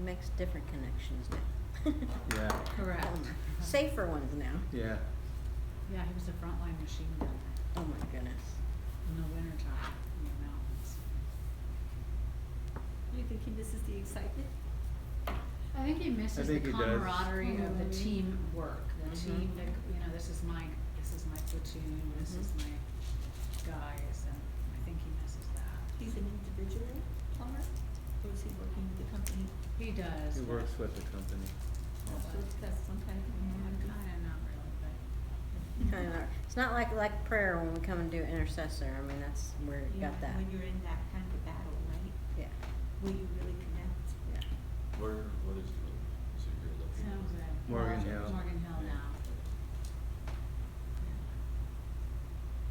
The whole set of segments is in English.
He makes different connections now. Yeah. Correct. Safer ones now. Yeah. Yeah, he was a frontline machine gunner Oh my goodness. in the wintertime in the mountains. Do you think he misses the excitement? I think he misses the think he does. camaraderie of the Mhm. teamwork, the Mhm. team that, this is my platoon, this is my guys, and I think he misses that. He's an individual plumber, or is he working with the company? He does. He but- works with the company. So that's some kind of. Kinda not really, but. Kinda, it's not like prayer when we come and do intercessor. I mean, that's where you Yeah, got that. when you're in that kind of a battle, right? Yeah. Where you really connect. Yeah. What is you're looking San Jose. Morgan Hill. Morgan Hill now.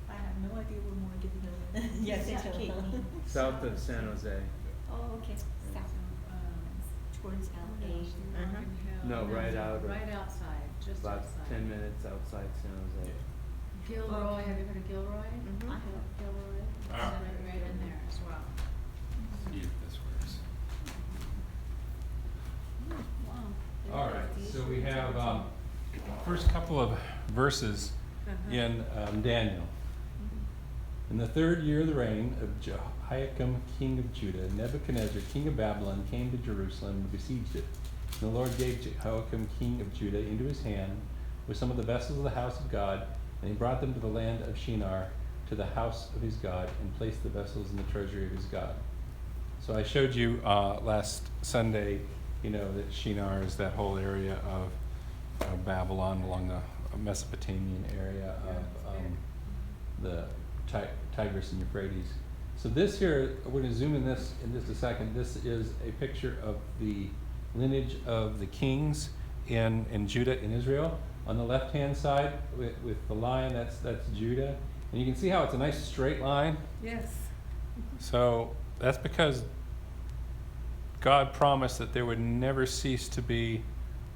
I have no idea where Morgan Hill is. Yes, it's Cape. South of San Jose. Oh, okay, south, towards LA. Morgan Hill. No, right out of- Right outside, just About outside. 10 minutes outside San Jose. Gilroy, have you heard of Gilroy? Mhm. I have. Gilroy, Ah. right in there as well. See if this works. Wow. All right, so we have first couple of verses in Daniel. In the 3rd year of the reign of Jehoiakim, king of Judah, Nebuchadnezzar, king of Babylon, came to Jerusalem and besieged it. And the Lord gave Jehoiakim, king of Judah, into his hand with some of the vessels of the house of God, and he brought them to the land of Shinar, to the house of his God, and placed the vessels in the treasury of his God. So I showed you last Sunday, that Shinar is that whole area of Babylon along the Mesopotamian area of the Tigris and Euphrates. So this here, we're going to zoom in this in just a second. This is a picture of the lineage of the kings in Judah and Israel. On the left-hand side with the lion, that's Judah. And you can see how it's a nice straight line. Yes. So that's because God promised that there would never cease to be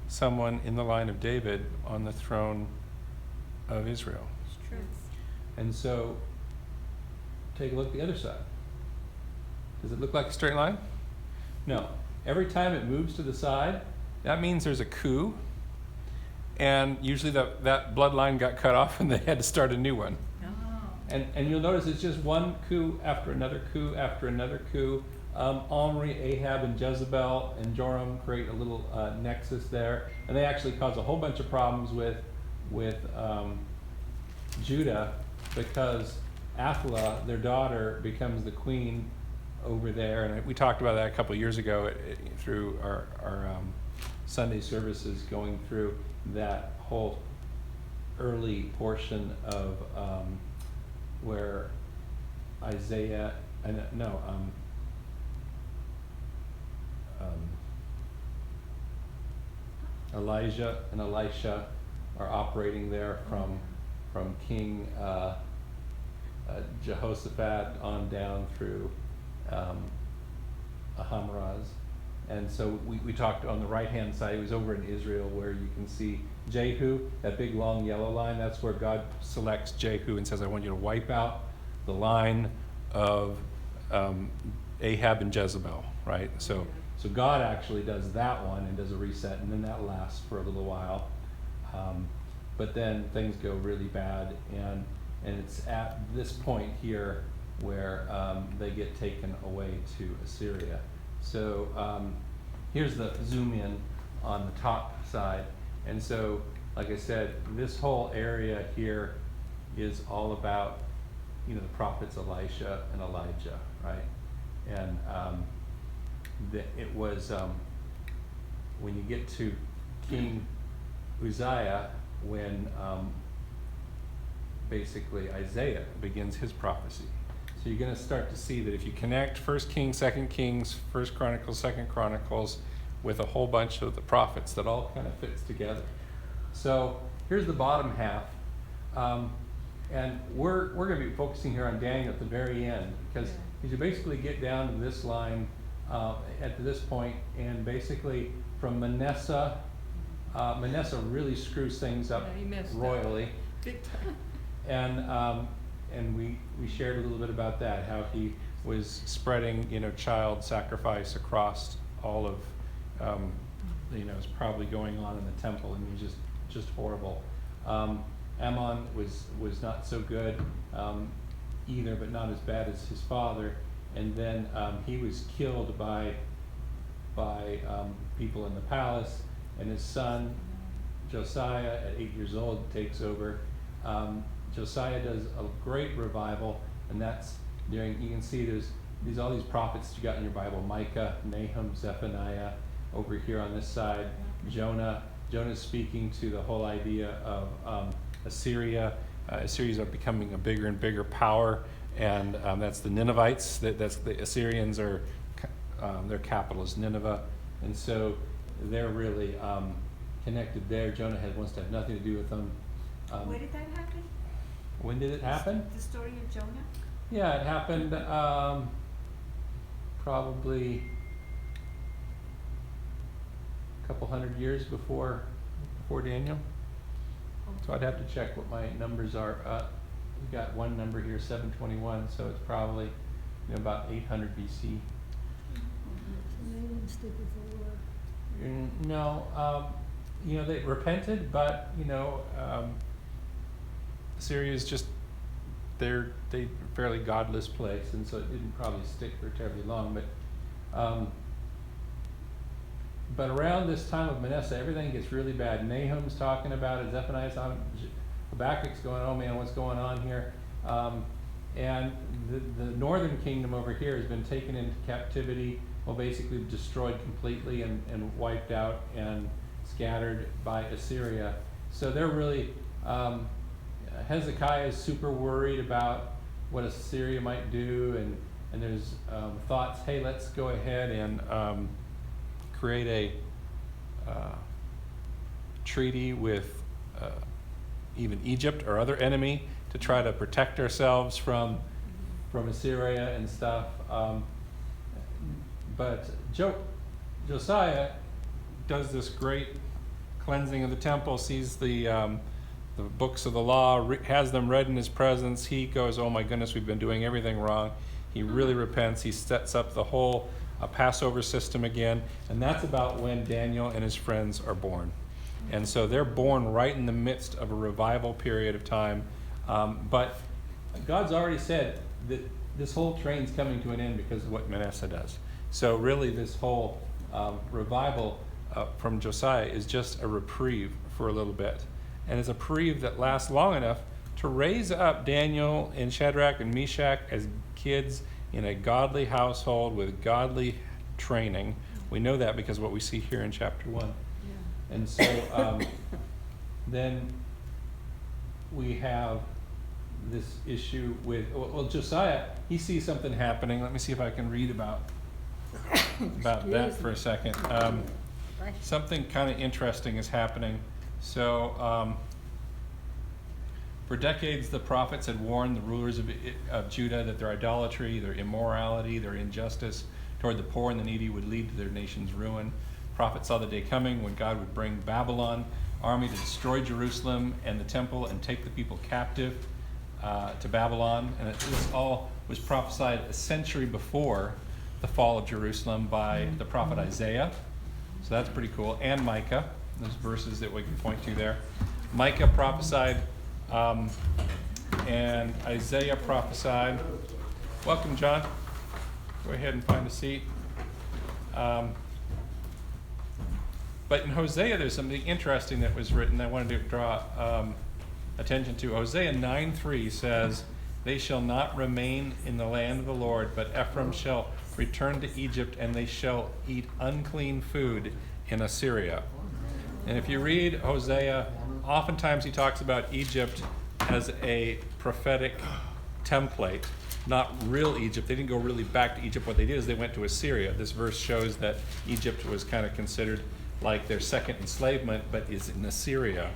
someone in the line of David on the throne of Israel. It's true. And so take a look at the other side. Does it look like a straight line? No. Every time it moves to the side, that means there's a coup. And usually that bloodline got cut off and they had to start a new one. Oh. And you'll notice it's just one coup after another coup after another coup. Omri, Ahab, and Jezebel and Joram create a little nexus there. And they actually cause a whole bunch of problems with Judah, because Athaliah, their daughter, becomes the queen over there. And we talked about that a couple of years ago through our Sunday services, going through that whole early portion of where Isaiah, Elijah and Elisha are operating there from King Jehoshaphat on down through Ahamraz. And so we talked on the right-hand side. It was over in Israel, where you can see Jehu, that big long yellow line. That's where God selects Jehu and says, I want you to wipe out the line of Ahab and Jezebel, right? So God actually does that one and does a reset, and then that lasts for a little while. But then things go really bad, and it's at this point here where they get taken away to Assyria. So here's the zoom in on the top side. And so, like I said, this whole area here is all about, the prophets Elisha and Elijah, right? And it was, when you get to King Uzziah, when basically Isaiah begins his prophecy. So you're going to start to see that if you connect 1 Kings, 2 Kings, 1 Chronicles, 2 Chronicles with a whole bunch of the prophets, that all kind of fits together. So here's the bottom half. And we're going to be focusing here on Daniel at the very end, because you basically get down to this line at this point, and basically from Manasseh really screws things up royally. Big time. And we shared a little bit about that, how he was spreading, child sacrifice across all of is probably going on in the temple. I mean, just horrible. Ammon was not so good either, but not as bad as his father. And then he was killed by people in the palace, and his son Josiah at 8 years old takes over. Josiah does a great revival, and that's during, you can see there's all these prophets you got in your Bible: Micah, Nahum, Zephaniah. Over here on this side, Jonah's speaking to the whole idea of Assyria. Assyrians are becoming a bigger and bigger power, and that's the Ninevites. That's the Assyrians are their capital is Nineveh, and so they're really connected there. Jonah wants to have nothing to do with them. Where did that happen? When did it happen? The story of Jonah? Yeah, it happened probably a couple hundred years before Daniel. So I'd have to check what my numbers are. We got one number here, 721, so it's probably about 800 BC. No, they repented, but Syria is just they're a fairly godless place, and so it didn't probably stick for terribly long. But around this time of Manasseh, everything gets really bad. Nahum's talking about it, Zephaniah's talking, Habakkuk's going, oh man, what's going on here? And the northern kingdom over here has been taken into captivity, basically destroyed completely and wiped out and scattered by Assyria. So they're really, Hezekiah is super worried about what Assyria might do, and there's thoughts, hey, let's go ahead and create a treaty with even Egypt or other enemy to try to protect ourselves from Assyria and stuff. But Josiah does this great cleansing of the temple, sees the books of the law, has them read in his presence. He goes, oh my goodness, we've been doing everything wrong. He really repents. He sets up the whole Passover system again, and that's about when Daniel and his friends are born. And so they're born right in the midst of a revival period of time. But God's already said that this whole train's coming to an end because of what Manasseh does. So really this whole revival from Josiah is just a reprieve for a little bit. And it's a reprieve that lasts long enough to raise up Daniel and Shadrach and Meshach as kids in a godly household with godly training. We know that because of what we see here in chapter 1. Yeah. And so then we have this issue with, Josiah, he sees something happening. Let me see if I can read about that for a second. Something kind of interesting is happening. So for decades, the prophets had warned the rulers of Judah that their idolatry, their immorality, their injustice toward the poor and the needy would lead to their nation's ruin. Prophets saw the day coming when God would bring Babylon army to destroy Jerusalem and the temple and take the people captive to Babylon. And this all was prophesied a century before the fall of Jerusalem by the prophet Isaiah. So that's pretty cool. And Micah. There's verses that we can point to there. Micah prophesied and Isaiah prophesied. Welcome, John. Go ahead and find a seat. But in Hosea, there's something interesting that was written I wanted to draw attention to. Hosea 9:3 says, "They shall not remain in the land of the Lord, but Ephraim shall return to Egypt, and they shall eat unclean food in Assyria." And if you read Hosea, oftentimes he talks about Egypt as a prophetic template, not real Egypt. They didn't go really back to Egypt. What they did is they went to Assyria. This verse shows that Egypt was kind of considered like their second enslavement, but is in Assyria.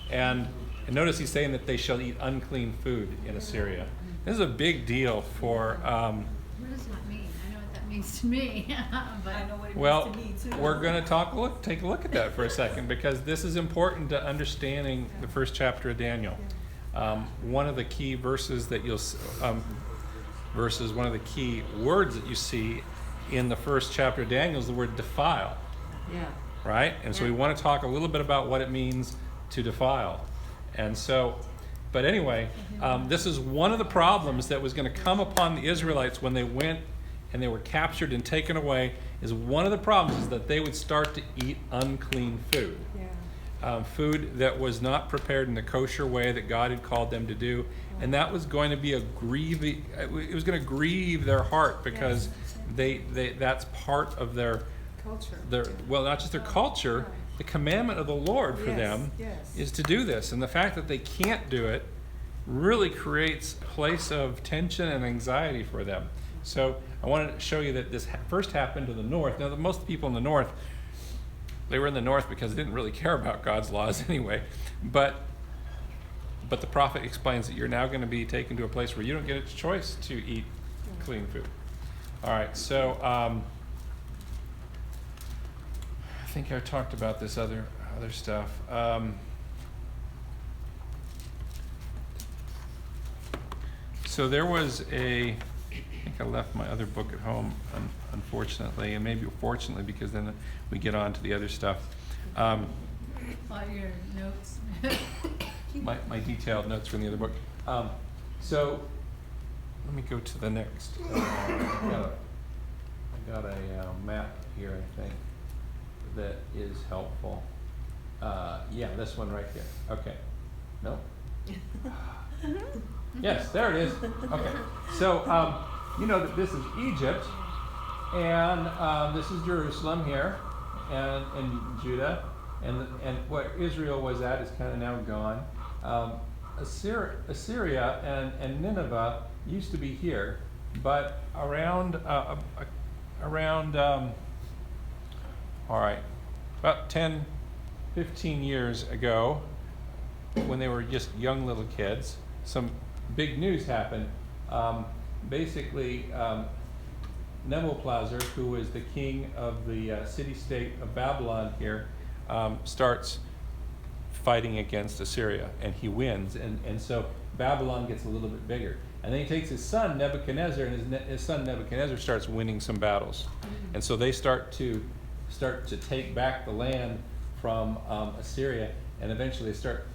And notice he's saying that they shall eat unclean food in Assyria. This is a big deal for... what does that mean? I know what that means to me. But I know what it means to me too. We're going to take a look at that for a second, because this is important to understanding the first chapter of Daniel. One of the key verses that one of the key words that you see in the first chapter of Daniel is the word defile. Yeah. right? And so we Yeah. want to talk a little bit about what it means to defile. And so, but anyway, this is one of the problems that was going to come upon the Israelites when they went and they were captured and taken away. Is one of the problems is that they would start to eat unclean food. Food that was not prepared in the kosher way that God had called them to do, and that was going to be it was going to grieve their heart, because they that's part of their Culture. well, not just their culture, the commandment of the Lord for Yes, them yes. is to do this, and the fact that they can't do it really creates a place of tension and anxiety for them. So I wanted to show you that this first happened to the north. Now, most people in the north, they were in the north because they didn't really care about God's laws anyway. But the prophet explains that you're now going to be taken to a place where you don't get a choice to eat clean food. All right, so I think I talked about this other stuff. So there was I think I left my other book at home, unfortunately, and maybe fortunately, because then we get on to the other stuff. All your notes. My detailed notes from the other book. So let me go to the next. I got a map here, I think, that is helpful. Yeah, this one right here. Okay. No? Yes, there it is. Okay. So you know that this is Egypt, and this is Jerusalem here, and Judah, and what Israel was at is kind of now gone. Assyria and Nineveh used to be here, but around about 10, 15 years ago, when they were just young little kids, some big news happened. Basically, Nebuchadnezzar, who was the king of the city-state of Babylon here, starts fighting against Assyria, and he wins, and so Babylon gets a little bit bigger. And then he takes his son Nebuchadnezzar, and his son Nebuchadnezzar starts winning some battles. And so they start to take back the land from Assyria, and eventually they start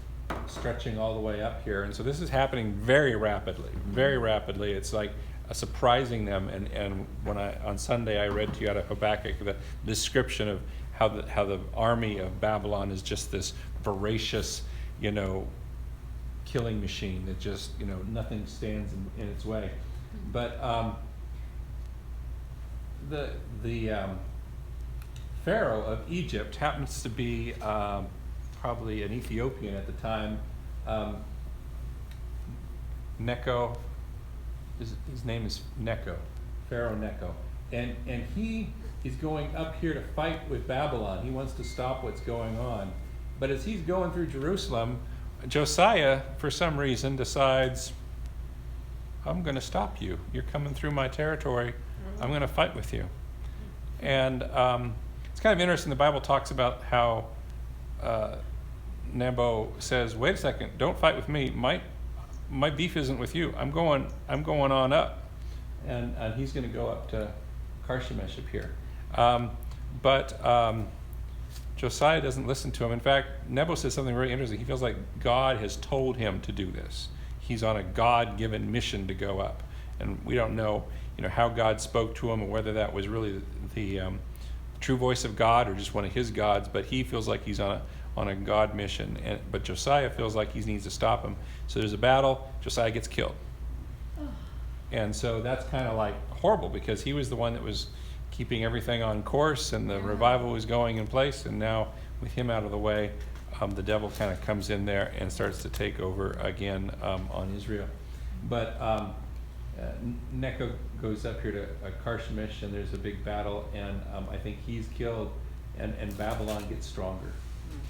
stretching all the way up here. And so this is happening very rapidly, very rapidly. It's like surprising them. And when on Sunday I read to you out of Habakkuk the description of how the army of Babylon is just this voracious, killing machine that just, nothing stands in its way. But the Pharaoh of Egypt happens to be probably an Ethiopian at the time. Necho, his name is Necho, Pharaoh Necho, and he is going up here to fight with Babylon. He wants to stop what's going on. But as he's going through Jerusalem, Josiah, for some reason, decides, I'm going to stop you. You're coming through my territory. I'm going to fight with you. And it's kind of interesting. The Bible talks about how Nebo says, wait a second, don't fight with me. My beef isn't with you. I'm going on up. And he's going to go up to Carchemish up here. But Josiah doesn't listen to him. In fact, Nebo says something very interesting. He feels like God has told him to do this. He's on a God-given mission to go up. And we don't know, how God spoke to him, or whether that was really the true voice of God or just one of his gods. But he feels like he's on a God mission. But Josiah feels like he needs to stop him. So there's a battle. Josiah gets killed. And so that's kind of like horrible, because he was the one that was keeping everything on course, and the revival was going in place. And now with him out of the way, the devil kind of comes in there and starts to take over again on Israel. But Necho goes up here to Carchemish, and there's a big battle, and I think he's killed, and Babylon gets stronger.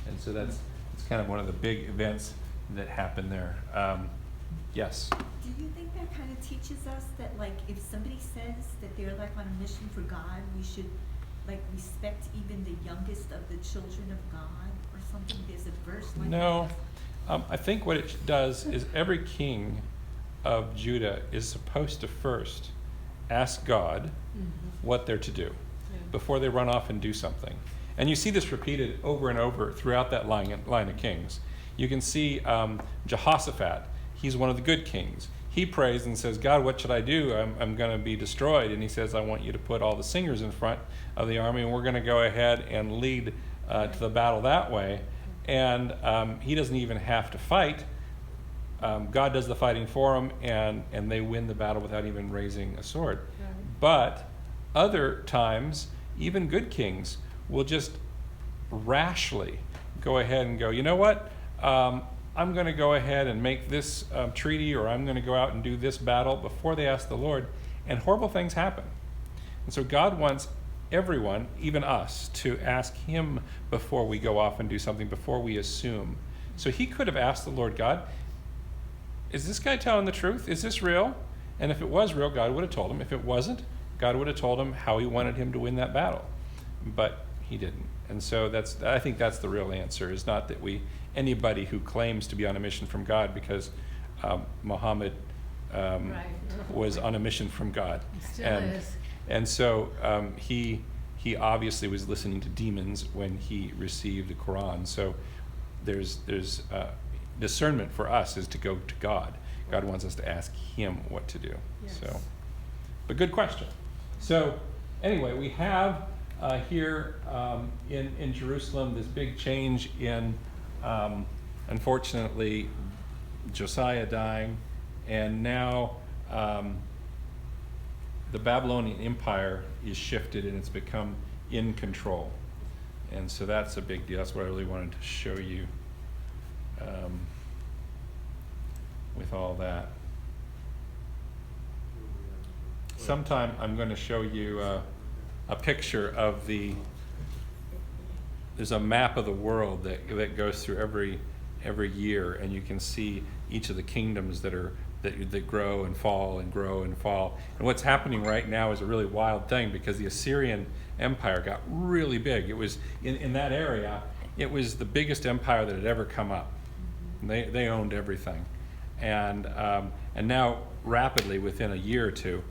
And so it's kind of one of the big events that happened there. Yes? Do you think that kind of teaches us that, if somebody says that they're on a mission for God, we should respect even the youngest of the children of God or something? There's a verse like No. that. I think what it does is every king of Judah is supposed to first ask God what they're to do before they run off and do something. And you see this repeated over and over throughout that line of kings. You can see Jehoshaphat. He's one of the good kings. He prays and says, God, what should I do? I'm going to be destroyed. And he says, I want you to put all the singers in front of the army, and we're going to go ahead and lead to the battle that way. And he doesn't even have to fight. God does the fighting for him, and they win the battle without even raising a sword. Right. But other times, even good kings will just rashly go ahead and go, you know what? I'm going to go ahead and make this treaty, or I'm going to go out and do this battle before they ask the Lord, and horrible things happen. And so God wants everyone, even us, to ask him before we go off and do something, before we assume. So he could have asked the Lord, God, is this guy telling the truth? Is this real? And if it was real, God would have told him. If it wasn't, God would have told him how he wanted him to win that battle. But he didn't. And so I think that's the real answer, is not that anybody who claims to be on a mission from God, because Muhammad was on a mission from God. Still is. And so he obviously was listening to demons when he received the Quran. So there's discernment for us is to go to God. God wants us to ask him what to do. Yes. So, but good question. So anyway, we have here in Jerusalem this big change in, unfortunately, Josiah dying, and now the Babylonian Empire is shifted and it's become in control. And so that's a big deal. That's what I really wanted to show you with all that. Sometime I'm going to show you a picture of there's a map of the world that goes through every year, and you can see each of the kingdoms that grow and fall and grow and fall. And what's happening right now is a really wild thing, because the Assyrian Empire got really big. It was in that area, it was the biggest empire that had ever come up. They owned everything, and now rapidly within a year or two,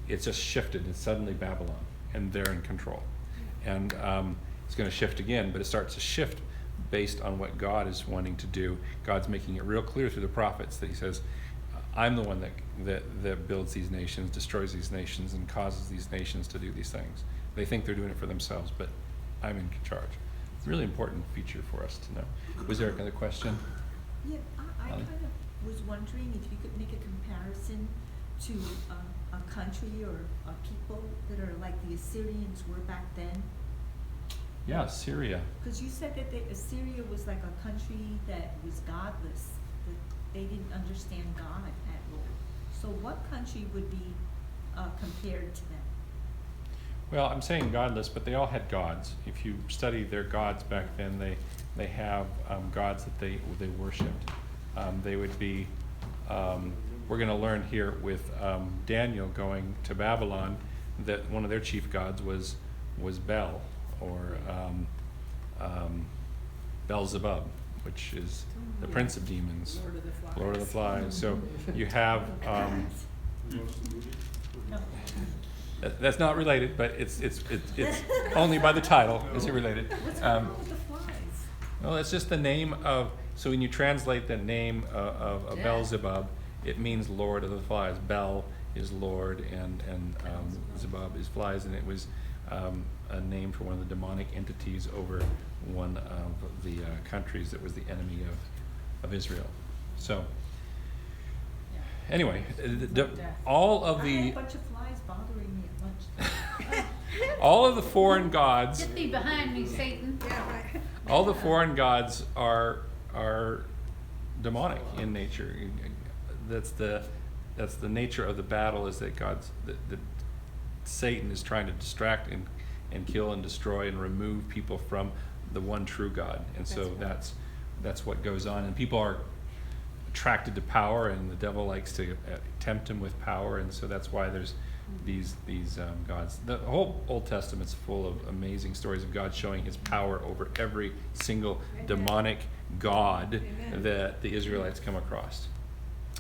it's just shifted. It's suddenly Babylon, and they're in control, and it's going to shift again. But it starts to shift based on what God is wanting to do. God's making it real clear through the prophets that he says, I'm the one that builds these nations, destroys these nations, and causes these nations to do these things. They think they're doing it for themselves, but I'm in charge. It's a really important feature for us to know. Was there another question? Yeah, I kind of was wondering if you could make a comparison to a country or a people that are like the Assyrians were back then. Yeah, Syria. Because you said that Assyria was like a country that was godless, that they didn't understand God at all. So what country would be compared to them? Well, I'm saying godless, but they all had gods. If you study their gods back then, they have gods that they worshipped. They would be, we're going to learn here with Daniel going to Babylon that one of their chief gods was Bel, or Beelzebub, which is the prince of demons, Lord of the Flies. Lord of the Flies. So you have, No. that's not related, but it's only by the title is it related. What's going on with the flies? Well, it's just the name of, so when you translate the name of Yeah. Beelzebub, it means Lord of the Flies. Bel is Lord, and Zebub is flies, and it was a name for one of the demonic entities over one of the countries that was the enemy of Israel. So Yeah. anyway, Death. all of I had a the bunch of flies bothering me at lunchtime. all of the foreign gods, Get thee behind me, Satan. all the foreign gods are demonic in nature. That's the nature of the battle, is that that Satan is trying to distract and kill and destroy and remove people from the one true God. And so that's what goes on. And people are attracted to power, and the devil likes to tempt him with power. And so that's why there's these gods. The whole Old Testament's full of amazing stories of God showing his power over every single demonic god that the Israelites come across.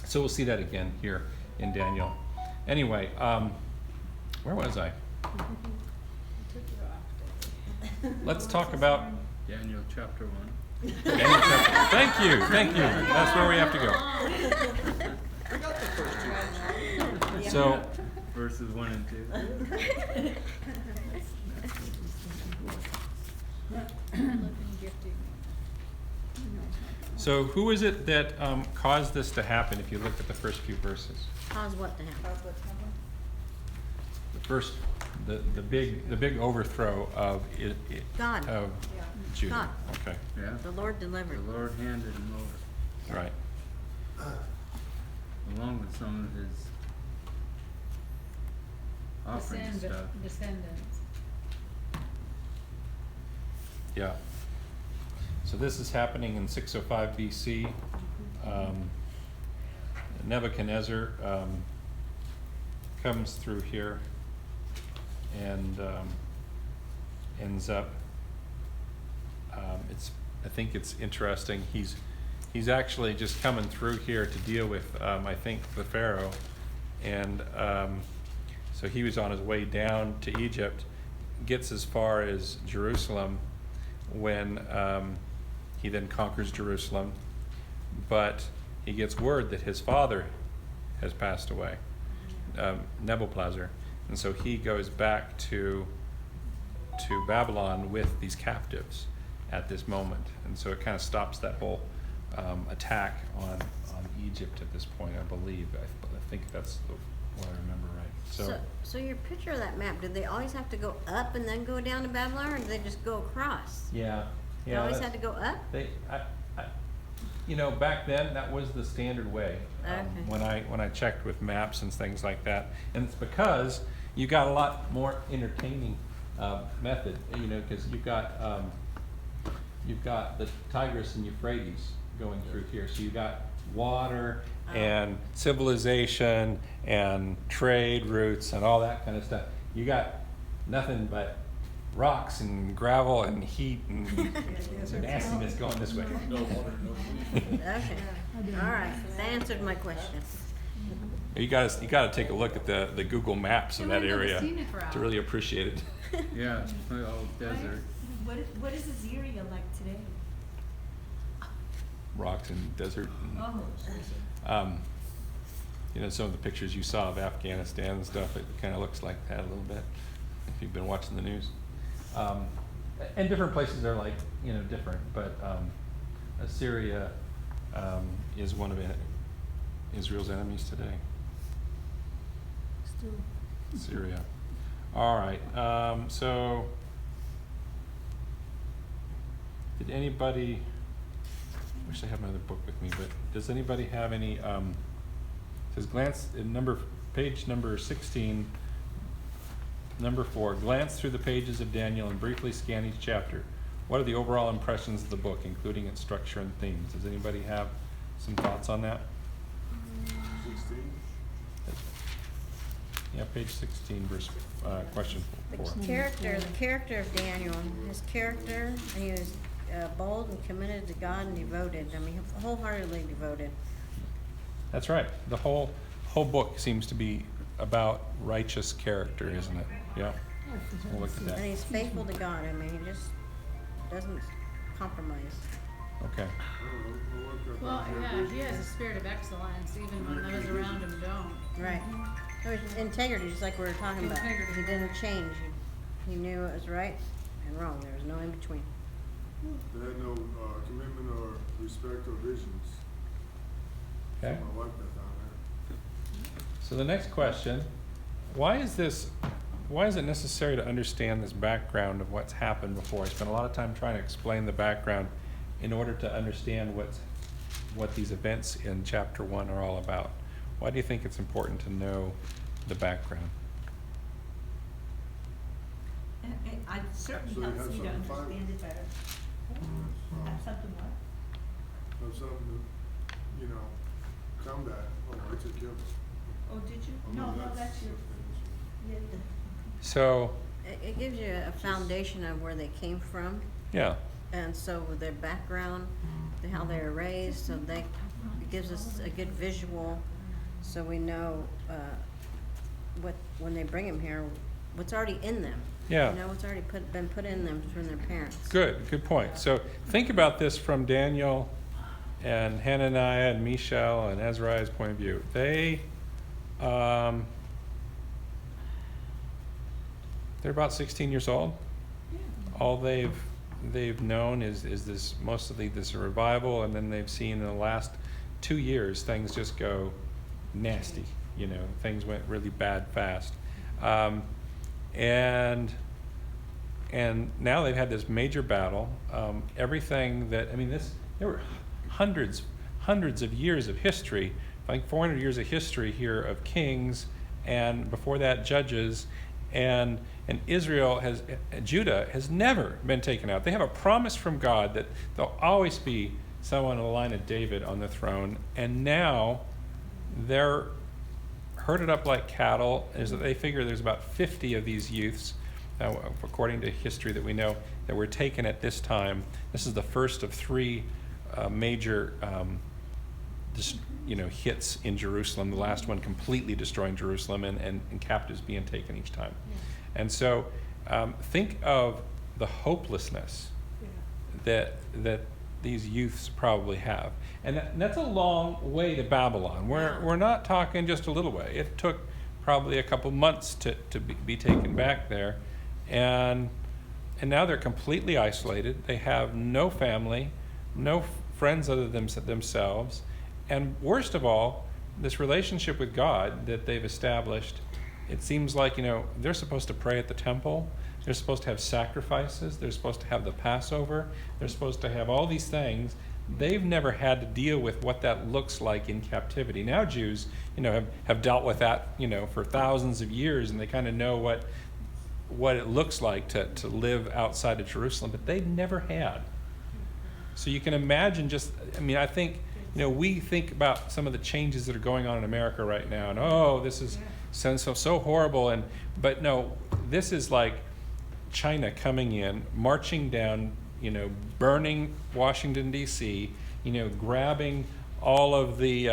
So we'll see that again here in Daniel. Anyway, where was I? let's talk about Daniel chapter 1. Daniel chapter. Thank you. That's where we have to go. We got the first two. So, Verses 1 and 2. so who is it that caused this to happen? If you look at the first few verses, Cause what to happen? the first, the big overthrow of God. of Judah. God. Okay, Yeah. The Lord delivered. The Lord handed him over, right. along with some of his offering stuff. Descendants. Yeah. So this is happening in 605 BC. Nebuchadnezzar comes through here and ends up. I think it's interesting. He's actually just coming through here to deal with I think the Pharaoh, and so he was on his way down to Egypt, gets as far as Jerusalem when he then conquers Jerusalem, but he gets word that his father has passed away, Nebuchadnezzar, and so he goes back to Babylon with these captives at this moment, and so it kind of stops that whole attack on Egypt at this point, I believe. I think that's what I remember right. So your picture of that map, did they always have to go up and then go down to Babylon, or did they just go across? Yeah. They always had to go up? Back then that was the standard way. Okay. When I checked with maps and things like that, and it's because you got a lot more entertaining method. Because you've got the Tigris and Euphrates going through here, so you got water and civilization and trade routes and all that kind of stuff. You got nothing but rocks and gravel and heat and nastiness going this way. No water, no food. Okay, all right, that answered my question. You gotta take a look at the Google Maps of And that we know the area scenic route. to really appreciate it. Yeah, it's like all desert. What is Assyria like today? Rocks and desert. Oh, Some of the pictures you saw of Afghanistan and stuff, it kind of looks like that a little bit, if you've been watching the news. And different places are like, different, but Assyria is one of Israel's enemies today. Syria. All right, so did anybody, I wish I had my other book with me, but does anybody have any, says glance in page number 16, number 4, glance through the pages of Daniel and briefly scan each chapter. What are the overall impressions of the book, including its structure and themes? Does anybody have some thoughts on that? 16. Yeah, page 16, verse, question 4. The character of Daniel, his character, he was bold and committed to God and devoted. I mean, wholeheartedly devoted. That's right. The whole book seems to be about righteous character, isn't it? Yeah. We'll look at And that. he's faithful to God. I mean, he just doesn't compromise. Okay. Well, yeah, he has a spirit of excellence, even when those around him don't. Right. It was integrity, just like we were talking about. Integrity. He didn't change. He knew it was right and wrong. There was no in between. They had no commitment or respect or visions. Okay. I like that down there. So the next question, why is it necessary to understand this background of what's happened before? I spent a lot of time trying to explain the background in order to understand what these events in chapter 1 are all about. Why do you think it's important to know the background? I certainly So you helps have me to something to find. understand it better. Have something what? Have something to, combat. Oh, I took care of it. Oh, did you? Oh, No, that's your, yeah, So, It gives you a foundation of where they came from, yeah, and so with their background, how they were raised, so it gives us a good visual, so we know when they bring them here, what's already in them. Yeah. You know, it's already been put in them from their parents. Good point. So think about this from Daniel and Hananiah and Mishael and Azariah's point of view. They're about 16 years old. All they've known is this, mostly this revival, and then they've seen in the last 2 years things just go nasty. You know, things went really bad fast. And now they've had this major battle. Everything that, I mean, there were hundreds of years of history, like 400 years of history here of kings, and before that judges, and Judah has never been taken out. They have a promise from God that there'll always be someone in the line of David on the throne, and now they're herded up like cattle. Is that they figure there's about 50 of these youths, according to history that we know, that were taken at this time. This is the first of 3 major hits in Jerusalem, the last one completely destroying Jerusalem, and captives being taken each time. And so think of the hopelessness that these youths probably have. And that's a long way to Babylon. We're not talking just a little way. It took probably a couple months to be taken back there. And now they're completely isolated. They have no family, no friends other than themselves. And worst of all, this relationship with God that they've established, it seems like, they're supposed to pray at the temple. They're supposed to have sacrifices. They're supposed to have the Passover. They're supposed to have all these things. They've never had to deal with what that looks like in captivity. Now Jews, have dealt with that, for thousands of years, and they kind of know what it looks like to live outside of Jerusalem, but they've never had. So you can imagine I think, we think about some of the changes that are going on in America right now, and this is so horrible, but no, this is like China coming in, marching down, burning Washington, D.C., grabbing all of the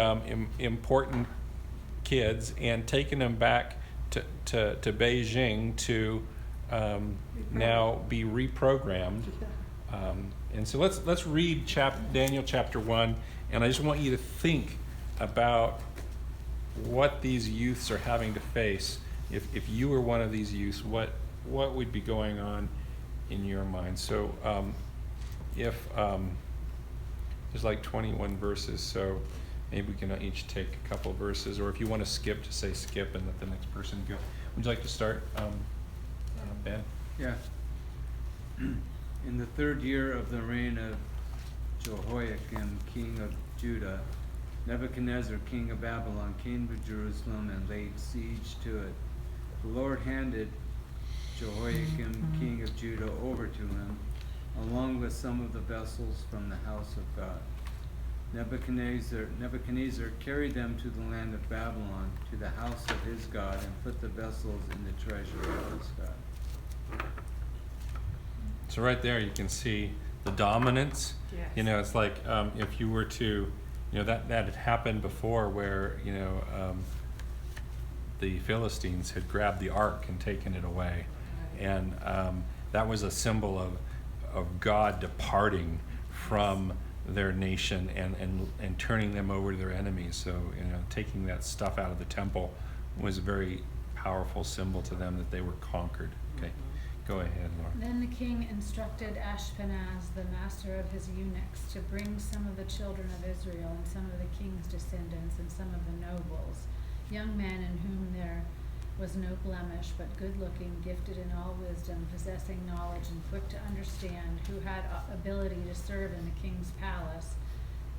important kids and taking them back to Beijing to now be reprogrammed. And so let's read Daniel chapter 1, and I just want you to think about what these youths are having to face. If you were one of these youths, what would be going on in your mind? So if there's like 21 verses, so maybe we can each take a couple verses, or if you want to skip, just say skip and let the next person go. Would you like to start, Ben? Yeah. In the 3rd year of the reign of Jehoiakim, king of Judah, Nebuchadnezzar, king of Babylon, came to Jerusalem and laid siege to it. The Lord handed Jehoiakim, king of Judah, over to him, along with some of the vessels from the house of God. Nebuchadnezzar carried them to the land of Babylon, to the house of his God, and put the vessels in the treasury of his God. So right there you can see the dominance. Yes. It's like if you were to, that had happened before where, the Philistines had grabbed the ark and taken it away. And that was a symbol of God departing from their nation and turning them over to their enemies. So, taking that stuff out of the temple was a very powerful symbol to them that they were conquered. Okay, go ahead, Laura. Then the king instructed Ashpenaz, the master of his eunuchs, to bring some of the children of Israel and some of the king's descendants and some of the nobles, young men in whom there was no blemish, but good-looking, gifted in all wisdom, possessing knowledge and quick to understand, who had ability to serve in the king's palace,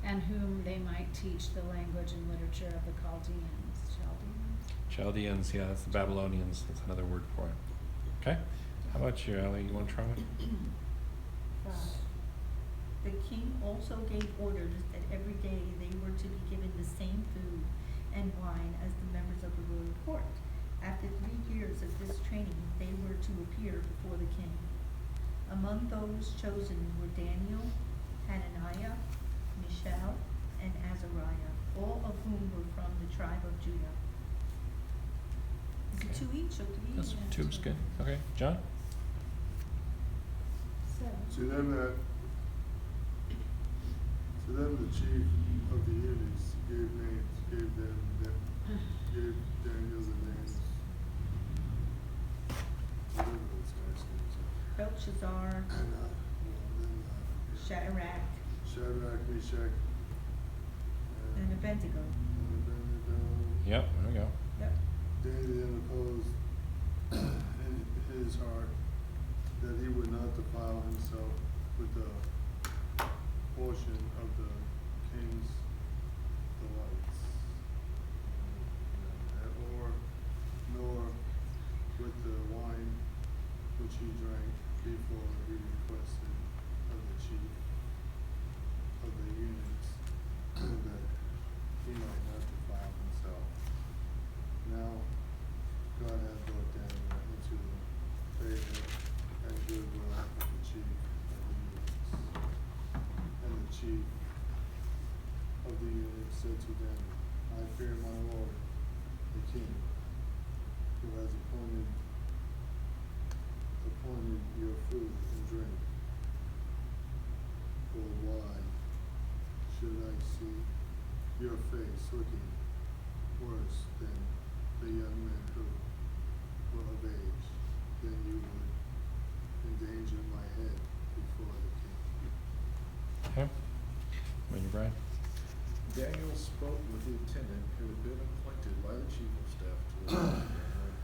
and whom they might teach the language and literature of the Chaldeans. Chaldeans, yeah, that's the Babylonians. That's another word for it. Okay. How about you, Allie? You want to try one? The king also gave orders that every day they were to be given the same food and wine as the members of the royal court. After 3 years of this training, they were to appear before the king. Among those chosen were Daniel, Hananiah, Mishael, and Azariah, all of whom were from the tribe of Judah. Is it 2 each or 3? That's 2's good. Okay, John? To them the chief of the eunuchs gave Daniel's names. Whatever those guys' names are. Belshazzar, And, Shadrach, Shadrach, Meshach, and Abednego. Yep, there we go. Yep. Daniel opposed in his heart that he would not defile himself with the portion of the king's delights, nor with the wine which he drank before he requested of the chief of the eunuchs that he might not defile himself. Now God hath brought Daniel into the favor and goodwill of the chief of the eunuchs. And the chief of the eunuchs said to Daniel, I fear my lord, the king, who has appointed your food and drink. For why should I see your face looking worse than the young men who were of age, then you would endanger my head before the king? Okay. Ready, Brian? Daniel spoke with the attendant who had been appointed by the chief of staff to Daniel,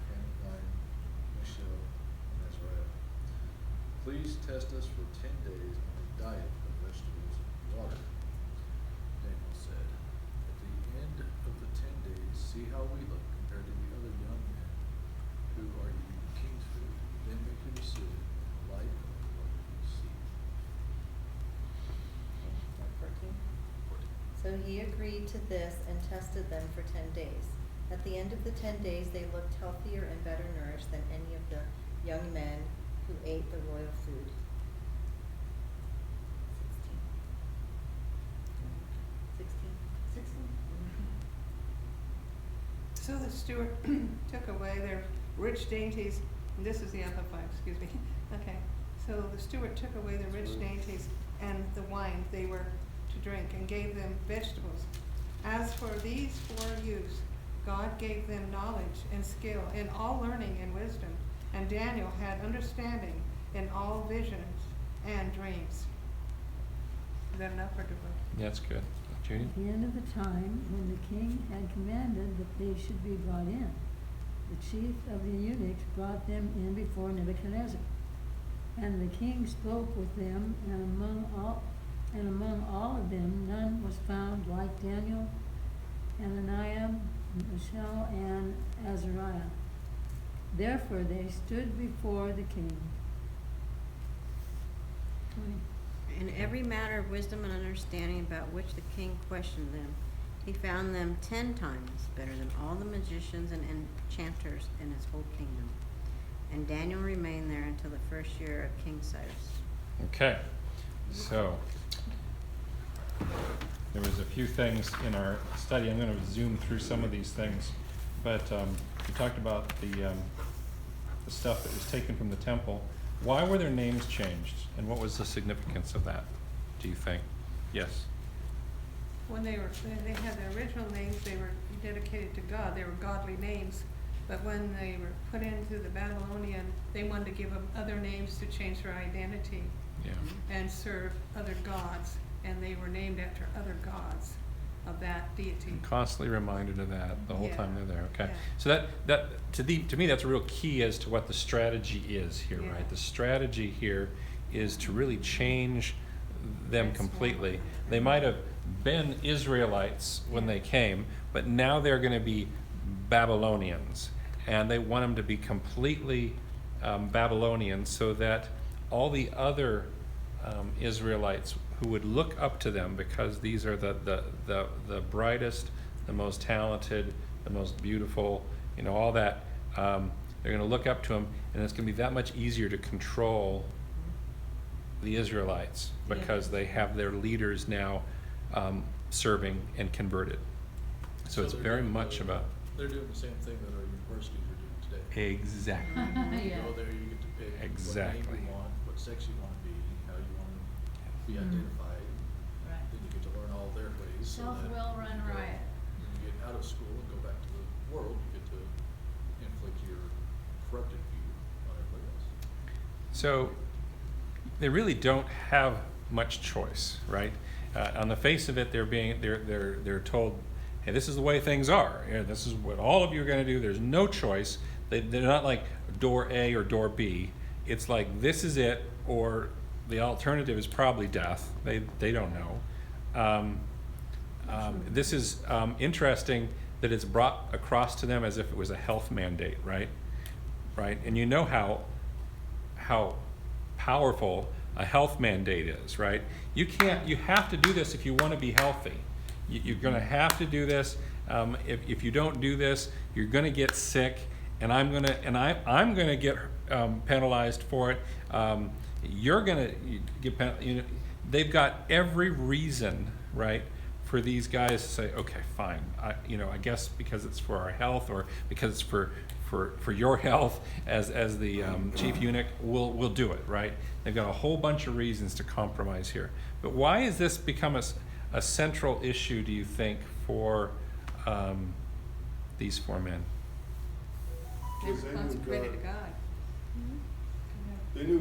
Hananiah, Mishael, and Azariah. Please test us for 10 days on a diet of vegetables and water. Daniel said, at the end of the 10 days, see how we look compared to the other young men who are eating the king's food. Then make a decision in the light of what you see. 14. So he agreed to this and tested them for 10 days. At the end of the 10 days, they looked healthier and better nourished than any of the young men who ate the royal food. 16. So the steward took away their rich dainties, and this is the Amplified, excuse me. Okay, so the steward took away the rich dainties and the wine they were to drink, and gave them vegetables. As for these 4 youths, God gave them knowledge and skill in all learning and wisdom, and Daniel had understanding in all visions and dreams. Is that enough or do we? Yeah, that's good. Judy? At the end of the time, when the king had commanded that they should be brought in, the chief of the eunuchs brought them in before Nebuchadnezzar. And the king spoke with them, and among all of them none was found like Daniel, Hananiah, Mishael, and Azariah. Therefore they stood before the king. 20. In every matter of wisdom and understanding about which the king questioned them, he found them 10 times better than all the magicians and enchanters in his whole kingdom. And Daniel remained there until the first year of King Cyrus. Okay. So, there was a few things in our study. I'm going to zoom through some of these things. But we talked about the stuff that was taken from the temple. Why were their names changed? And what was the significance of that, do you think? Yes? When they had their original names, they were dedicated to God. They were godly names. But when they were put into the Babylonian, they wanted to give them other names to change their identity. Yeah. And serve other gods. And they were named after other gods of that deity. I'm constantly reminded of that the whole Yeah. time they're there. Okay. Yeah. So that to me that's a real key as to what the strategy is here, Yeah. right? The strategy here is to really change them Transform. completely. They might have been Israelites when they came, but now they're going to be Babylonians, and they want them to be completely Babylonian, so that all the other Israelites who would look up to them, because these are the brightest, the most talented, the most beautiful, all that, they're going to look up to them, and it's going to be that much easier to control the Israelites, because they have their leaders now serving and converted. So it's they're very doing much about They're doing the same thing that our universities are doing today. exactly. You Yeah. go there, you get to pick what name Exactly. you want, what sex you want to be, be Mhm. identified. Right. Then you get to learn all their ways. So Self that will run when you go- riot. When you get out of school and go back to the world, you get to inflict your corrupted view on everybody else. So they really don't have much choice, right? On the face of it, they're told, hey, this is the way things are. Yeah, this is what all of you are going to do. There's no choice. They're not like door A or door B. It's like this is it, or the alternative is probably death. They don't know. This is interesting that it's brought across to them as if it was a health mandate, right? Right, and you know how powerful a health mandate is, right? You have to do this if you want to be healthy. You're going to have to do this. If you don't do this, you're going to get sick, and I'm going to get penalized for it. You're going to get they've got every reason, right, for these guys to say, okay, fine. I guess because it's for our health, or because it's for your health as the chief eunuch, we'll do it, right? They've got a whole bunch of reasons to compromise here. But why has this become a central issue, do you think, for these four men? They were Because they knew consecrated to God. God. They knew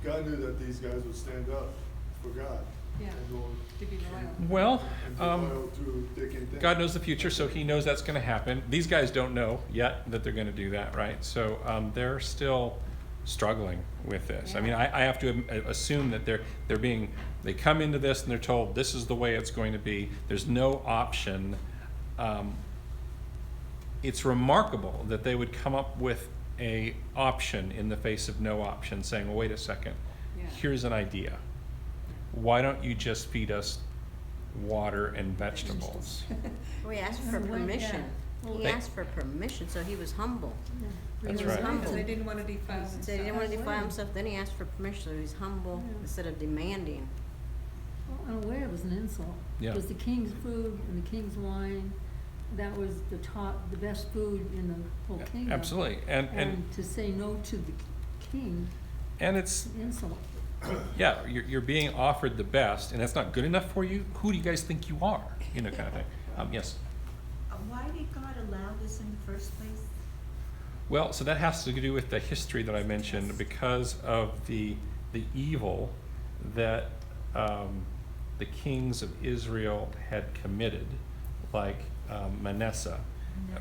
God knew that these guys would stand up for God. Yeah. And go To be loyal. Well, and be loyal through thick and thin. God knows the future, so he knows that's going to happen. These guys don't know yet that they're going to do that, right? So they're still struggling with this. I mean, I have to assume that they come into this and they're told this is the way it's going to be. There's no option. It's remarkable that they would come up with a option in the face of no option, saying, well, wait a second, Yeah. here's an idea. Why don't you just feed us water and vegetables? Well, he asked for Yeah. permission. He They- asked for permission, so he was humble. That's He was right. humble. Because they didn't want to defile He said he didn't themselves. want to defile himself, then he asked for permission, so he was humble Yeah. instead of demanding. Well, in a way, it was an insult. Yeah. It was the king's food and the king's wine. That was the best food in the whole kingdom. Absolutely, and to say no to the king, it's an insult. yeah, you're being offered the best, and that's not good enough for you. Who do you guys think you are? Kind of thing. Yes. Why did God allow this in the first place? Well, so that has to do with the history that I mentioned, because of the evil that the kings of Israel had committed, like Manasseh,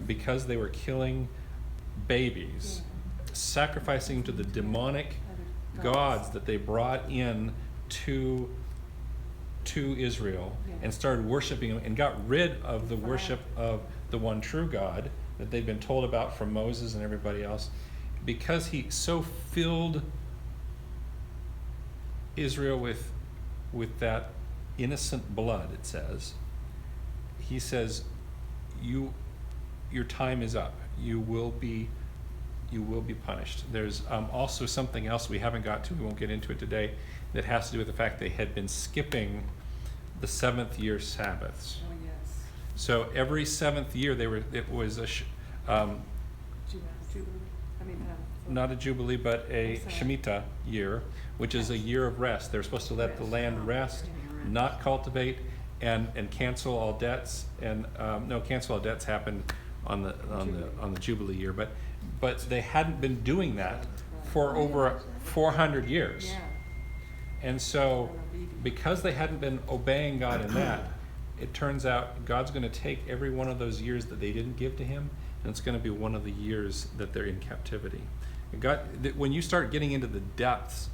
because they were killing babies, sacrificing to the demonic gods that they brought in to Israel, and started worshiping them, and got rid of the worship of the one true God that they'd been told about from Moses and everybody else, because he so filled Israel with that innocent blood. It says, he says, your time is up. You will be punished. There's also something else we haven't got to, we won't get into it today, that has to do with the fact they had been skipping the 7th year Sabbaths. Oh, yes. So every 7th year it was not a jubilee, but a shemitah year, which is a year of rest. They're supposed to let the land rest, not cultivate, and cancel all debts. And cancel all debts happened on the jubilee year, but they hadn't been doing that for over 400 years. Yeah. And so, because they hadn't been obeying God in that, it turns out God's going to take every one of those years that they didn't give to him, and it's going to be one of the years that they're in captivity. When you start getting into the depths